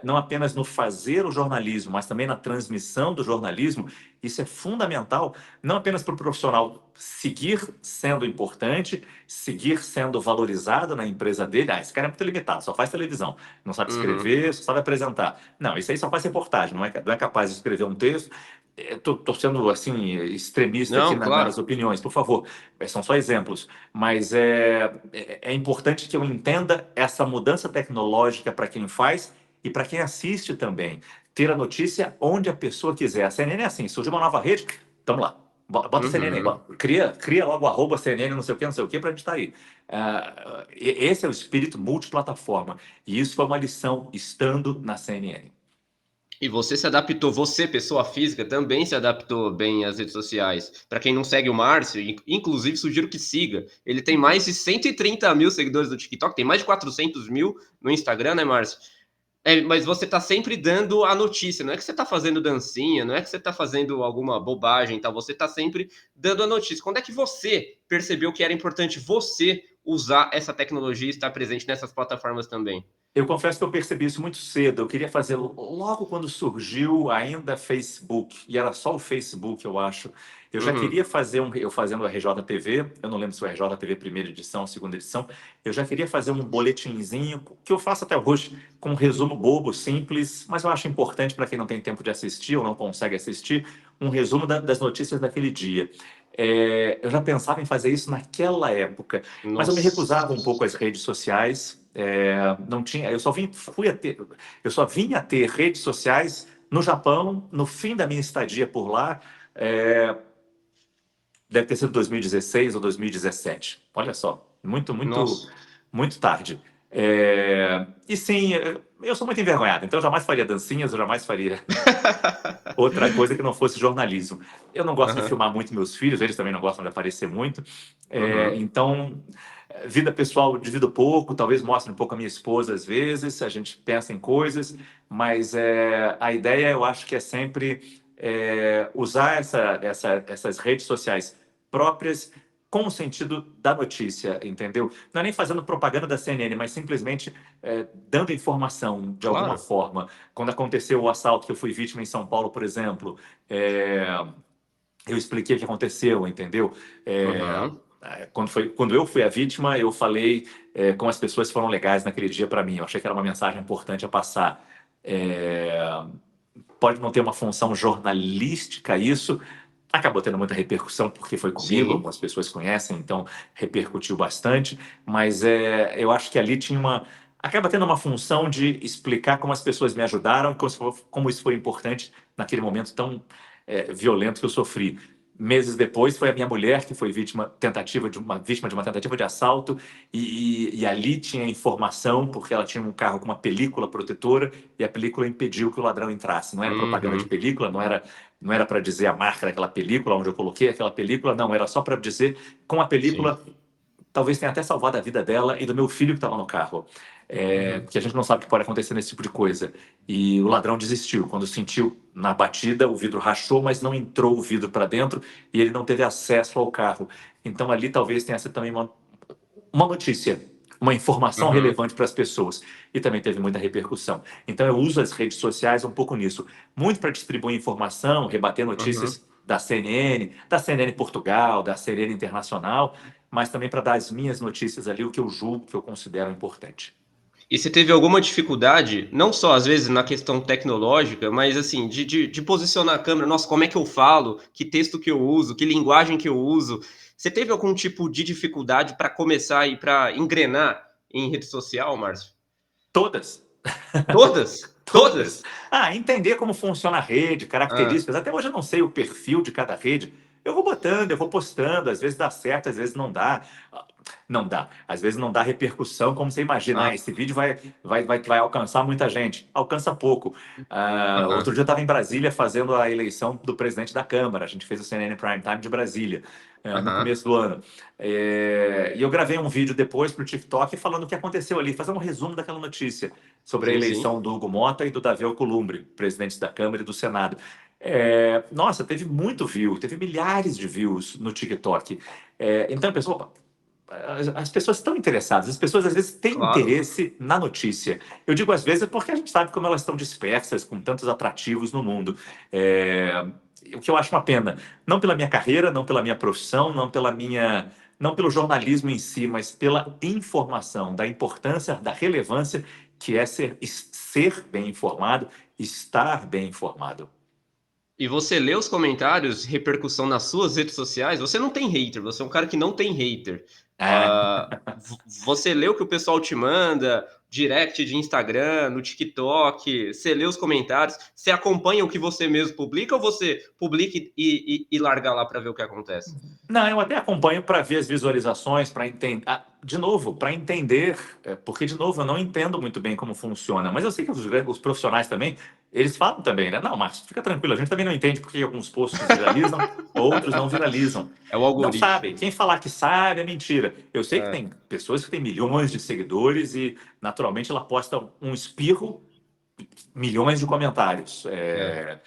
não apenas no fazer o jornalismo, mas também na transmissão do jornalismo. Isso é fundamental, não apenas para o profissional seguir sendo importante, seguir sendo valorizado na empresa dele. Esse cara é muito limitado, só faz televisão, não sabe Uhum. escrever, só sabe apresentar. Não, isso aí só faz reportagem, não é capaz de escrever um texto. Estou sendo assim extremista aqui Não, claro. nas opiniões, por favor. São só exemplos, mas é importante que eu entenda essa mudança tecnológica para quem faz e para quem assiste também. Ter a notícia onde a pessoa quiser. A CNN é assim, surgiu uma nova rede, estamos lá. Bota a CNN aí, Uhum. cria logo o @CNN, não sei o que, para a gente estar aí. Esse é o espírito multiplataforma. E isso foi uma lição estando na CNN. E você se adaptou, você, pessoa física, também se adaptou bem às redes sociais. Para quem não segue o Márcio, inclusive sugiro que siga. Ele tem mais de 130 mil seguidores no TikTok, tem mais de 400 mil no Instagram, né, Márcio? Mas você tá sempre dando a notícia, não é que você tá fazendo dancinha, não é que você tá fazendo alguma bobagem, tá? Você tá sempre dando a notícia. Quando é que você percebeu que era importante você usar essa tecnologia e estar presente nessas plataformas também? Eu confesso que eu percebi isso muito cedo. Eu queria fazer logo quando surgiu ainda Facebook, e era só o Facebook, eu acho. Eu já Uhum. queria fazer eu fazendo o RJTV, eu não lembro se o RJTV primeira edição, segunda edição. Eu já queria fazer um boletinzinho, que eu faço até hoje, com um resumo bobo, simples, mas eu acho importante para quem não tem tempo de assistir ou não consegue assistir, um resumo das notícias daquele dia. Eu já pensava em fazer isso naquela época, mas eu me recusava um Nossa. pouco às redes sociais. Não tinha, eu só vim a ter redes sociais no Japão, no fim da minha estadia por lá. é, Deve ter sido 2016 ou 2017. Olha só, muito, muito, Nossa. muito tarde. E sim, eu sou muito envergonhado, então eu jamais faria dancinhas, eu jamais faria outra coisa que não fosse jornalismo. Eu não gosto de Aham. filmar muito meus filhos, eles também não gostam de aparecer muito. Uhum. Então, vida pessoal, divido pouco, talvez mostre um pouco a minha esposa às vezes, a gente pensa em coisas, mas a ideia eu acho que é sempre usar essas redes sociais próprias com o sentido da notícia, entendeu? Não é nem fazendo propaganda da CNN, mas simplesmente dando informação de alguma Claro. forma. Quando aconteceu o assalto que eu fui vítima em São Paulo, por exemplo, é, eu expliquei o que aconteceu, entendeu? É, Uhum. quando eu fui a vítima, eu falei como as pessoas foram legais naquele dia para mim. Eu achei que era uma mensagem importante a passar. É, Pode não ter uma função jornalística isso, acabou tendo muita repercussão porque foi comigo, Sim. algumas pessoas conhecem, então repercutiu bastante, mas eu acho que ali tinha acaba tendo uma função de explicar como as pessoas me ajudaram, como isso foi importante naquele momento tão violento que eu sofri. Meses depois foi a minha mulher que foi vítima de uma tentativa de assalto e ali tinha informação porque ela tinha um carro com uma película protetora e a película impediu que o ladrão entrasse. Não era propaganda de Uhum. película, não era para dizer a marca daquela película, onde eu coloquei aquela película, não, era só para dizer com a Sim. película talvez tenha até salvado a vida dela e do meu filho que estava no carro. Uhum. Que a gente não sabe o que pode acontecer nesse tipo de coisa. E o ladrão desistiu. Quando sentiu na batida, o vidro rachou, mas não entrou o vidro para dentro e ele não teve acesso ao carro. Então ali talvez tenha sido também uma notícia, uma informação Uhum. relevante para as pessoas. E também teve muita repercussão. Então eu uso as redes sociais um pouco nisso. Muito para distribuir informação, rebater Uhum. notícias da CNN Portugal, da CNN Internacional, mas também para dar as minhas notícias ali, o que eu julgo, que eu considero importante. E você teve alguma dificuldade, não só às vezes na questão tecnológica, mas assim, de posicionar a câmera, nossa, como é que eu falo, que texto que eu uso, que linguagem que eu uso? Você teve algum tipo de dificuldade para começar e para engrenar em rede social, Márcio? Todas. Todas? Todas. Todas? Entender como funciona a rede, Ah, características. Até hoje eu não sei o perfil de cada rede. Eu vou botando, eu vou postando, às vezes dá certo, às vezes não dá. Não dá. Às vezes não dá repercussão como você imagina. ah, Esse vídeo vai alcançar muita gente. Alcança pouco. aham, Outro dia eu estava em Brasília fazendo a eleição do presidente da Câmara. A gente fez o CNN Prime Time de Brasília, no aham. começo do ano. E eu gravei um vídeo depois para o TikTok falando o que aconteceu ali, fazendo um resumo daquela notícia sobre a Sim, sim. eleição do Hugo Mota e do Davi Alcolumbre, presidentes da Câmara e do Senado. Nossa, teve muito view, teve milhares de views no TikTok. Então a pessoa, as pessoas estão interessadas, as pessoas às vezes têm Claro. interesse na notícia. Eu digo às vezes porque a gente sabe como elas estão dispersas, com tantos atrativos no mundo. O que eu acho uma pena, não pela minha carreira, não pela minha profissão, não pelo jornalismo em si, mas pela informação, da importância, da relevância que é ser bem informado, estar bem informado. E você lê os comentários, repercussão nas suas redes sociais, você não tem hater, você é um cara que não tem hater. É, Você lê o que o pessoal te manda, direct de Instagram, no TikTok, você lê os comentários, você acompanha o que você mesmo publica ou você publica e larga lá para ver o que acontece? Não, eu até acompanho para ver as visualizações, para entender. De novo, para entender, porque, de novo, eu não entendo muito bem como funciona, mas eu sei que os profissionais também, eles falam também, né? Não, Márcio, fica tranquilo, a gente também não entende porque alguns posts viralizam, outros não viralizam. É o Não sabem. algoritmo. Quem falar que sabe é mentira. Eu sei que É, tem pessoas que têm milhões de seguidores e, naturalmente, ela posta um espirro, milhões de comentários. é,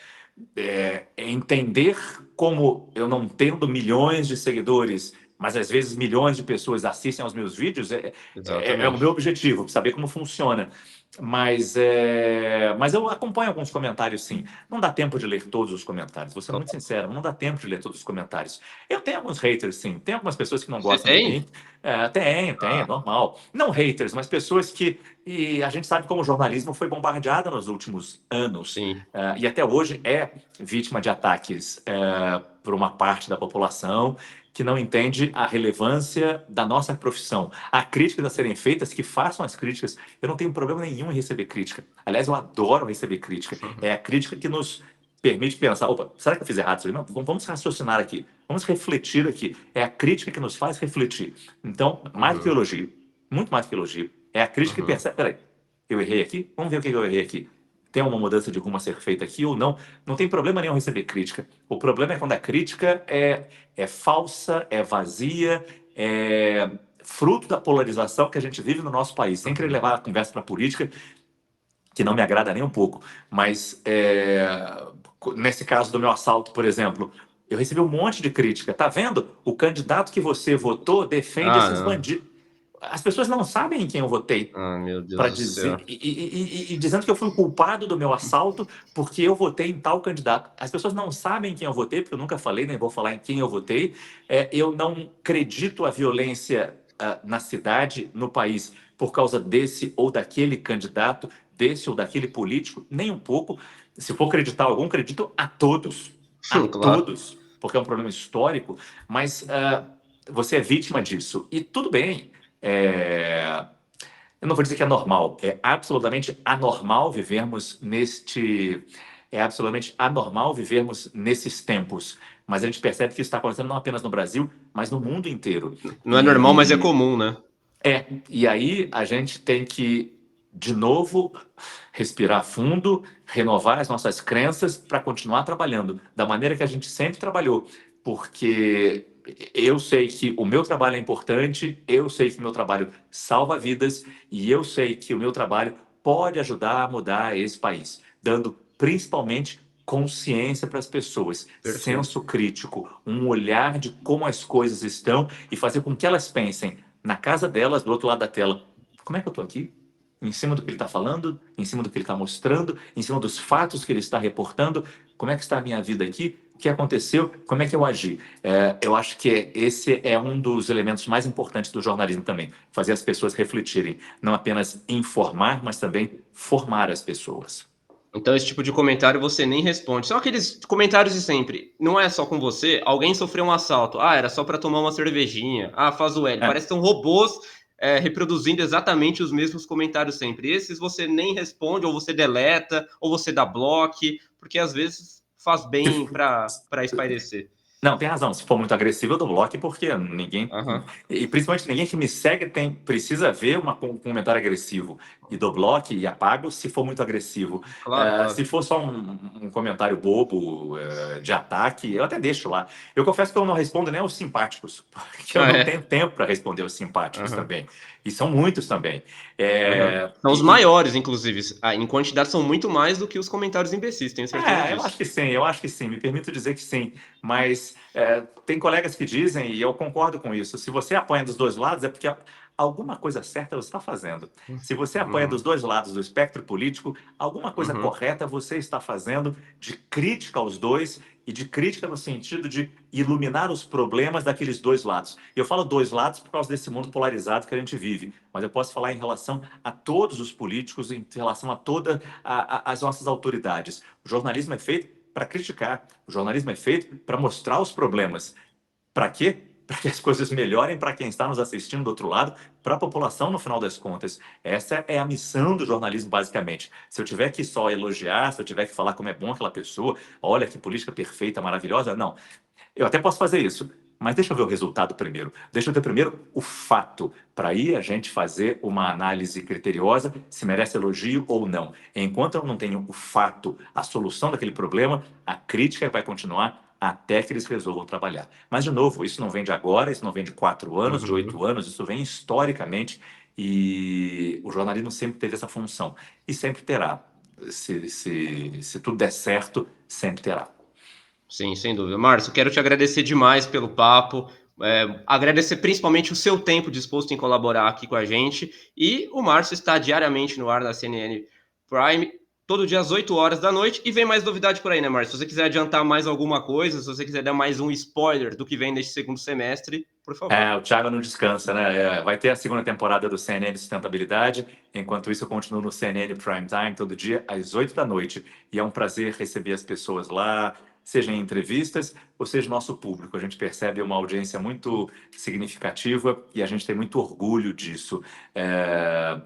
Entender como eu não tendo milhões de seguidores, mas às vezes milhões de pessoas assistem aos meus vídeos, é o meu exatamente. objetivo, saber como funciona. Mas eu acompanho alguns comentários, sim. Não dá tempo de ler todos os comentários, vou ser muito sincero, não dá tempo de ler todos os comentários. Eu tenho alguns haters, sim. Tem algumas pessoas que não Você gostam de tem? mim. Tem, é Ah, normal. Não haters, mas pessoas que. E a gente sabe como o jornalismo foi bombardeado nos últimos anos. sim. E até hoje é vítima de ataques por uma parte da população que não entende a relevância da nossa profissão. Há críticas a serem feitas, que façam as críticas. Eu não tenho problema nenhum em receber crítica. Aliás, eu adoro receber crítica. É a crítica que nos permite pensar, opa, será que eu fiz errado isso aí? Não, vamos raciocinar aqui, vamos refletir aqui. É a crítica que nos faz refletir. Então, mais do que Uhum, elogio, muito mais do que elogio, é a crítica que uhum. percebe, peraí, eu errei aqui? Vamos ver o que eu errei aqui. Tem uma mudança de rumo a ser feita aqui ou não? Não tem problema nenhum receber crítica. O problema é quando a crítica é falsa, é vazia, é fruto da polarização que a gente vive no nosso país. Sem querer Uhum. levar a conversa para a política, que não me agrada nem um pouco. Mas nesse caso do meu assalto, por exemplo, eu recebi um monte de crítica. Tá vendo? O candidato que você votou defende Ah, esses não. bandidos. As pessoas não sabem em quem eu votei Ah, meu Deus para do céu. dizer e dizendo que eu fui o culpado do meu assalto porque eu votei em tal candidato. As pessoas não sabem em quem eu votei, porque eu nunca falei, nem vou falar em quem eu votei. Eu não acredito a violência na cidade, no país, por causa desse ou daquele candidato, desse ou daquele político, nem um pouco. Se for acreditar algum, acredito a Claro. todos, porque é um problema histórico, mas você é vítima disso. E tudo bem. Eu não vou dizer que é normal, é absolutamente anormal vivermos é absolutamente anormal vivermos nesses tempos. Mas a gente percebe que isso está acontecendo não apenas no Brasil, mas no mundo inteiro. Não é normal, mas é comum, né? E aí a gente tem que, de novo, respirar fundo, renovar as nossas crenças para continuar trabalhando da maneira que a gente sempre trabalhou, porque eu sei que o meu trabalho é importante, eu sei que o meu trabalho salva vidas e eu sei que o meu trabalho pode ajudar a mudar esse país, dando principalmente consciência para as pessoas, Perfeito. senso crítico, um olhar de como as coisas estão e fazer com que elas pensem na casa delas, do outro lado da tela. Como é que eu estou aqui? Em cima do que ele está falando, em cima do que ele está mostrando, em cima dos fatos que ele está reportando, como é que está a minha vida aqui? O que aconteceu? Como é que eu agi? Eu acho que esse é um dos elementos mais importantes do jornalismo também, fazer as pessoas refletirem, não apenas informar, mas também formar as pessoas. Então, esse tipo de comentário você nem responde. São aqueles comentários de sempre. Não é só com você. Alguém sofreu um assalto. Ah, era só para tomar uma cervejinha. Ah, faz o L. É. Parece que são robôs reproduzindo exatamente os mesmos comentários sempre. Esses você nem responde, ou você deleta, ou você dá bloco, porque às vezes faz bem para espairecer. Não, tem razão. Se for muito agressivo, eu dou bloco, porque ninguém. Aham, E principalmente ninguém que me segue precisa ver um comentário agressivo. E dou bloco e apago se for muito agressivo. claro, claro. Se for só um comentário bobo, de ataque, eu até deixo lá. Eu confesso que eu não respondo nem aos simpáticos, porque eu Ah, não é. tenho tempo para responder aos simpáticos Aham, também. E são muitos também. aham. É, São os e, maiores, inclusive. Ah, em quantidade são muito mais do que os comentários imbecis, tenho certeza eu acho disso. que sim, eu acho que sim, me permito dizer que sim, mas tem colegas que dizem, e eu concordo com isso, se você apoia dos dois lados é porque alguma coisa certa você está fazendo. Se você apoia Uhum, dos dois lados do espectro político, alguma coisa uhum. correta você está fazendo de crítica aos dois e de crítica no sentido de iluminar os problemas daqueles dois lados. E eu falo dois lados por causa desse mundo polarizado que a gente vive, mas eu posso falar em relação a todos os políticos, em relação a todas as nossas autoridades. O jornalismo é feito para criticar, o jornalismo é feito para mostrar os problemas. Para quê? Para que as coisas melhorem para quem está nos assistindo do outro lado, para a população no final das contas. Essa é a missão do jornalismo, basicamente. Se eu tiver que só elogiar, se eu tiver que falar como é bom aquela pessoa, olha que política perfeita, maravilhosa, não. Eu até posso fazer isso, mas deixa eu ver o resultado primeiro. Deixa eu ver primeiro o fato, para aí a gente fazer uma análise criteriosa se merece elogio ou não. Enquanto eu não tenho o fato, a solução daquele problema, a crítica vai continuar até que eles resolvam trabalhar. Mas, de novo, isso não vem de agora, isso não vem de 4 anos, de Uhum. 8 anos, isso vem historicamente e o jornalismo sempre teve essa função e sempre terá. Se tudo der certo, sempre terá. Sim, sem dúvida. Márcio, quero te agradecer demais pelo papo, agradecer principalmente o seu tempo disposto em colaborar aqui com a gente. E o Márcio está diariamente no ar da CNN Prime, todo dia às 8 horas da noite. E vem mais novidade por aí, né, Márcio? Se você quiser adiantar mais alguma coisa, se você quiser dar mais um spoiler do que vem neste segundo semestre, por favor. O Thiago não descansa, né? Vai ter a segunda temporada do CNN Sustentabilidade. Enquanto isso, eu continuo no CNN Prime Time todo dia às 8 da noite. E é um prazer receber as pessoas lá, seja em entrevistas ou seja nosso público. A gente percebe uma audiência muito significativa e a gente tem muito orgulho disso. É,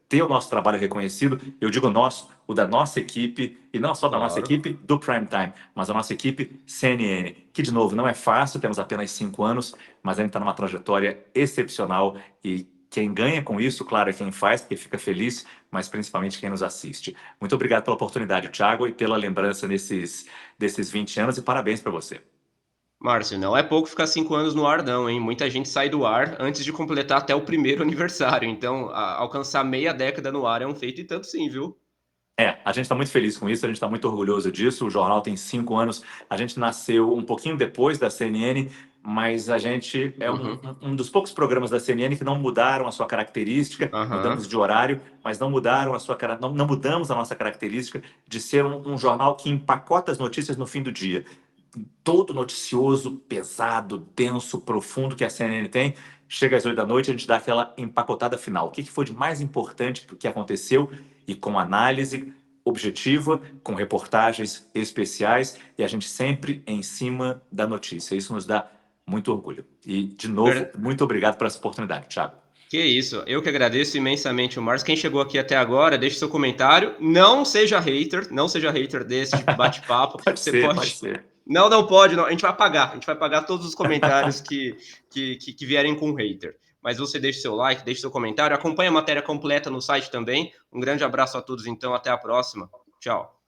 ter o nosso trabalho reconhecido, eu digo nosso, o da nossa equipe, e não só da nossa Claro. equipe do Prime Time, mas a nossa equipe CNN, que de novo não é fácil, temos apenas 5 anos, mas a gente está numa trajetória excepcional e quem ganha com isso, claro, é quem faz, porque fica feliz, mas principalmente quem nos assiste. Muito obrigado pela oportunidade, Thiago, e pela lembrança desses 20 anos, e parabéns para você. Márcio, não é pouco ficar 5 anos no ar, não, hein? Muita gente sai do ar antes de completar até o primeiro aniversário. Então, alcançar meia década no ar é um feito e tanto sim, viu? A gente está muito feliz com isso, a gente está muito orgulhoso disso. O jornal tem 5 anos, a gente nasceu um pouquinho depois da CNN, mas a gente é um, Uhum. um dos poucos programas da CNN que não mudaram a sua característica, Aham. mudamos de horário, mas não mudaram a sua não mudamos a nossa característica de ser um jornal que empacota as notícias no fim do dia. Todo noticioso, pesado, denso, profundo que a CNN tem, chega às 8 da noite, a gente dá aquela empacotada final. O que foi de mais importante que aconteceu e com análise objetiva, com reportagens especiais e a gente sempre em cima da notícia. Isso nos dá muito orgulho. E, de novo, Ver- muito obrigado por essa oportunidade, Thiago. Que isso, eu que agradeço imensamente o Márcio. Quem chegou aqui até agora, deixe seu comentário. Não seja hater desse bate-papo. Pode Você ser, pode pode. ser. Não, não pode, não. A gente vai apagar. A gente vai apagar todos os comentários que vierem com hater. Mas você deixe seu like, deixe seu comentário. Acompanhe a matéria completa no site também. Um grande abraço a todos, então. Até a próxima. Tchau.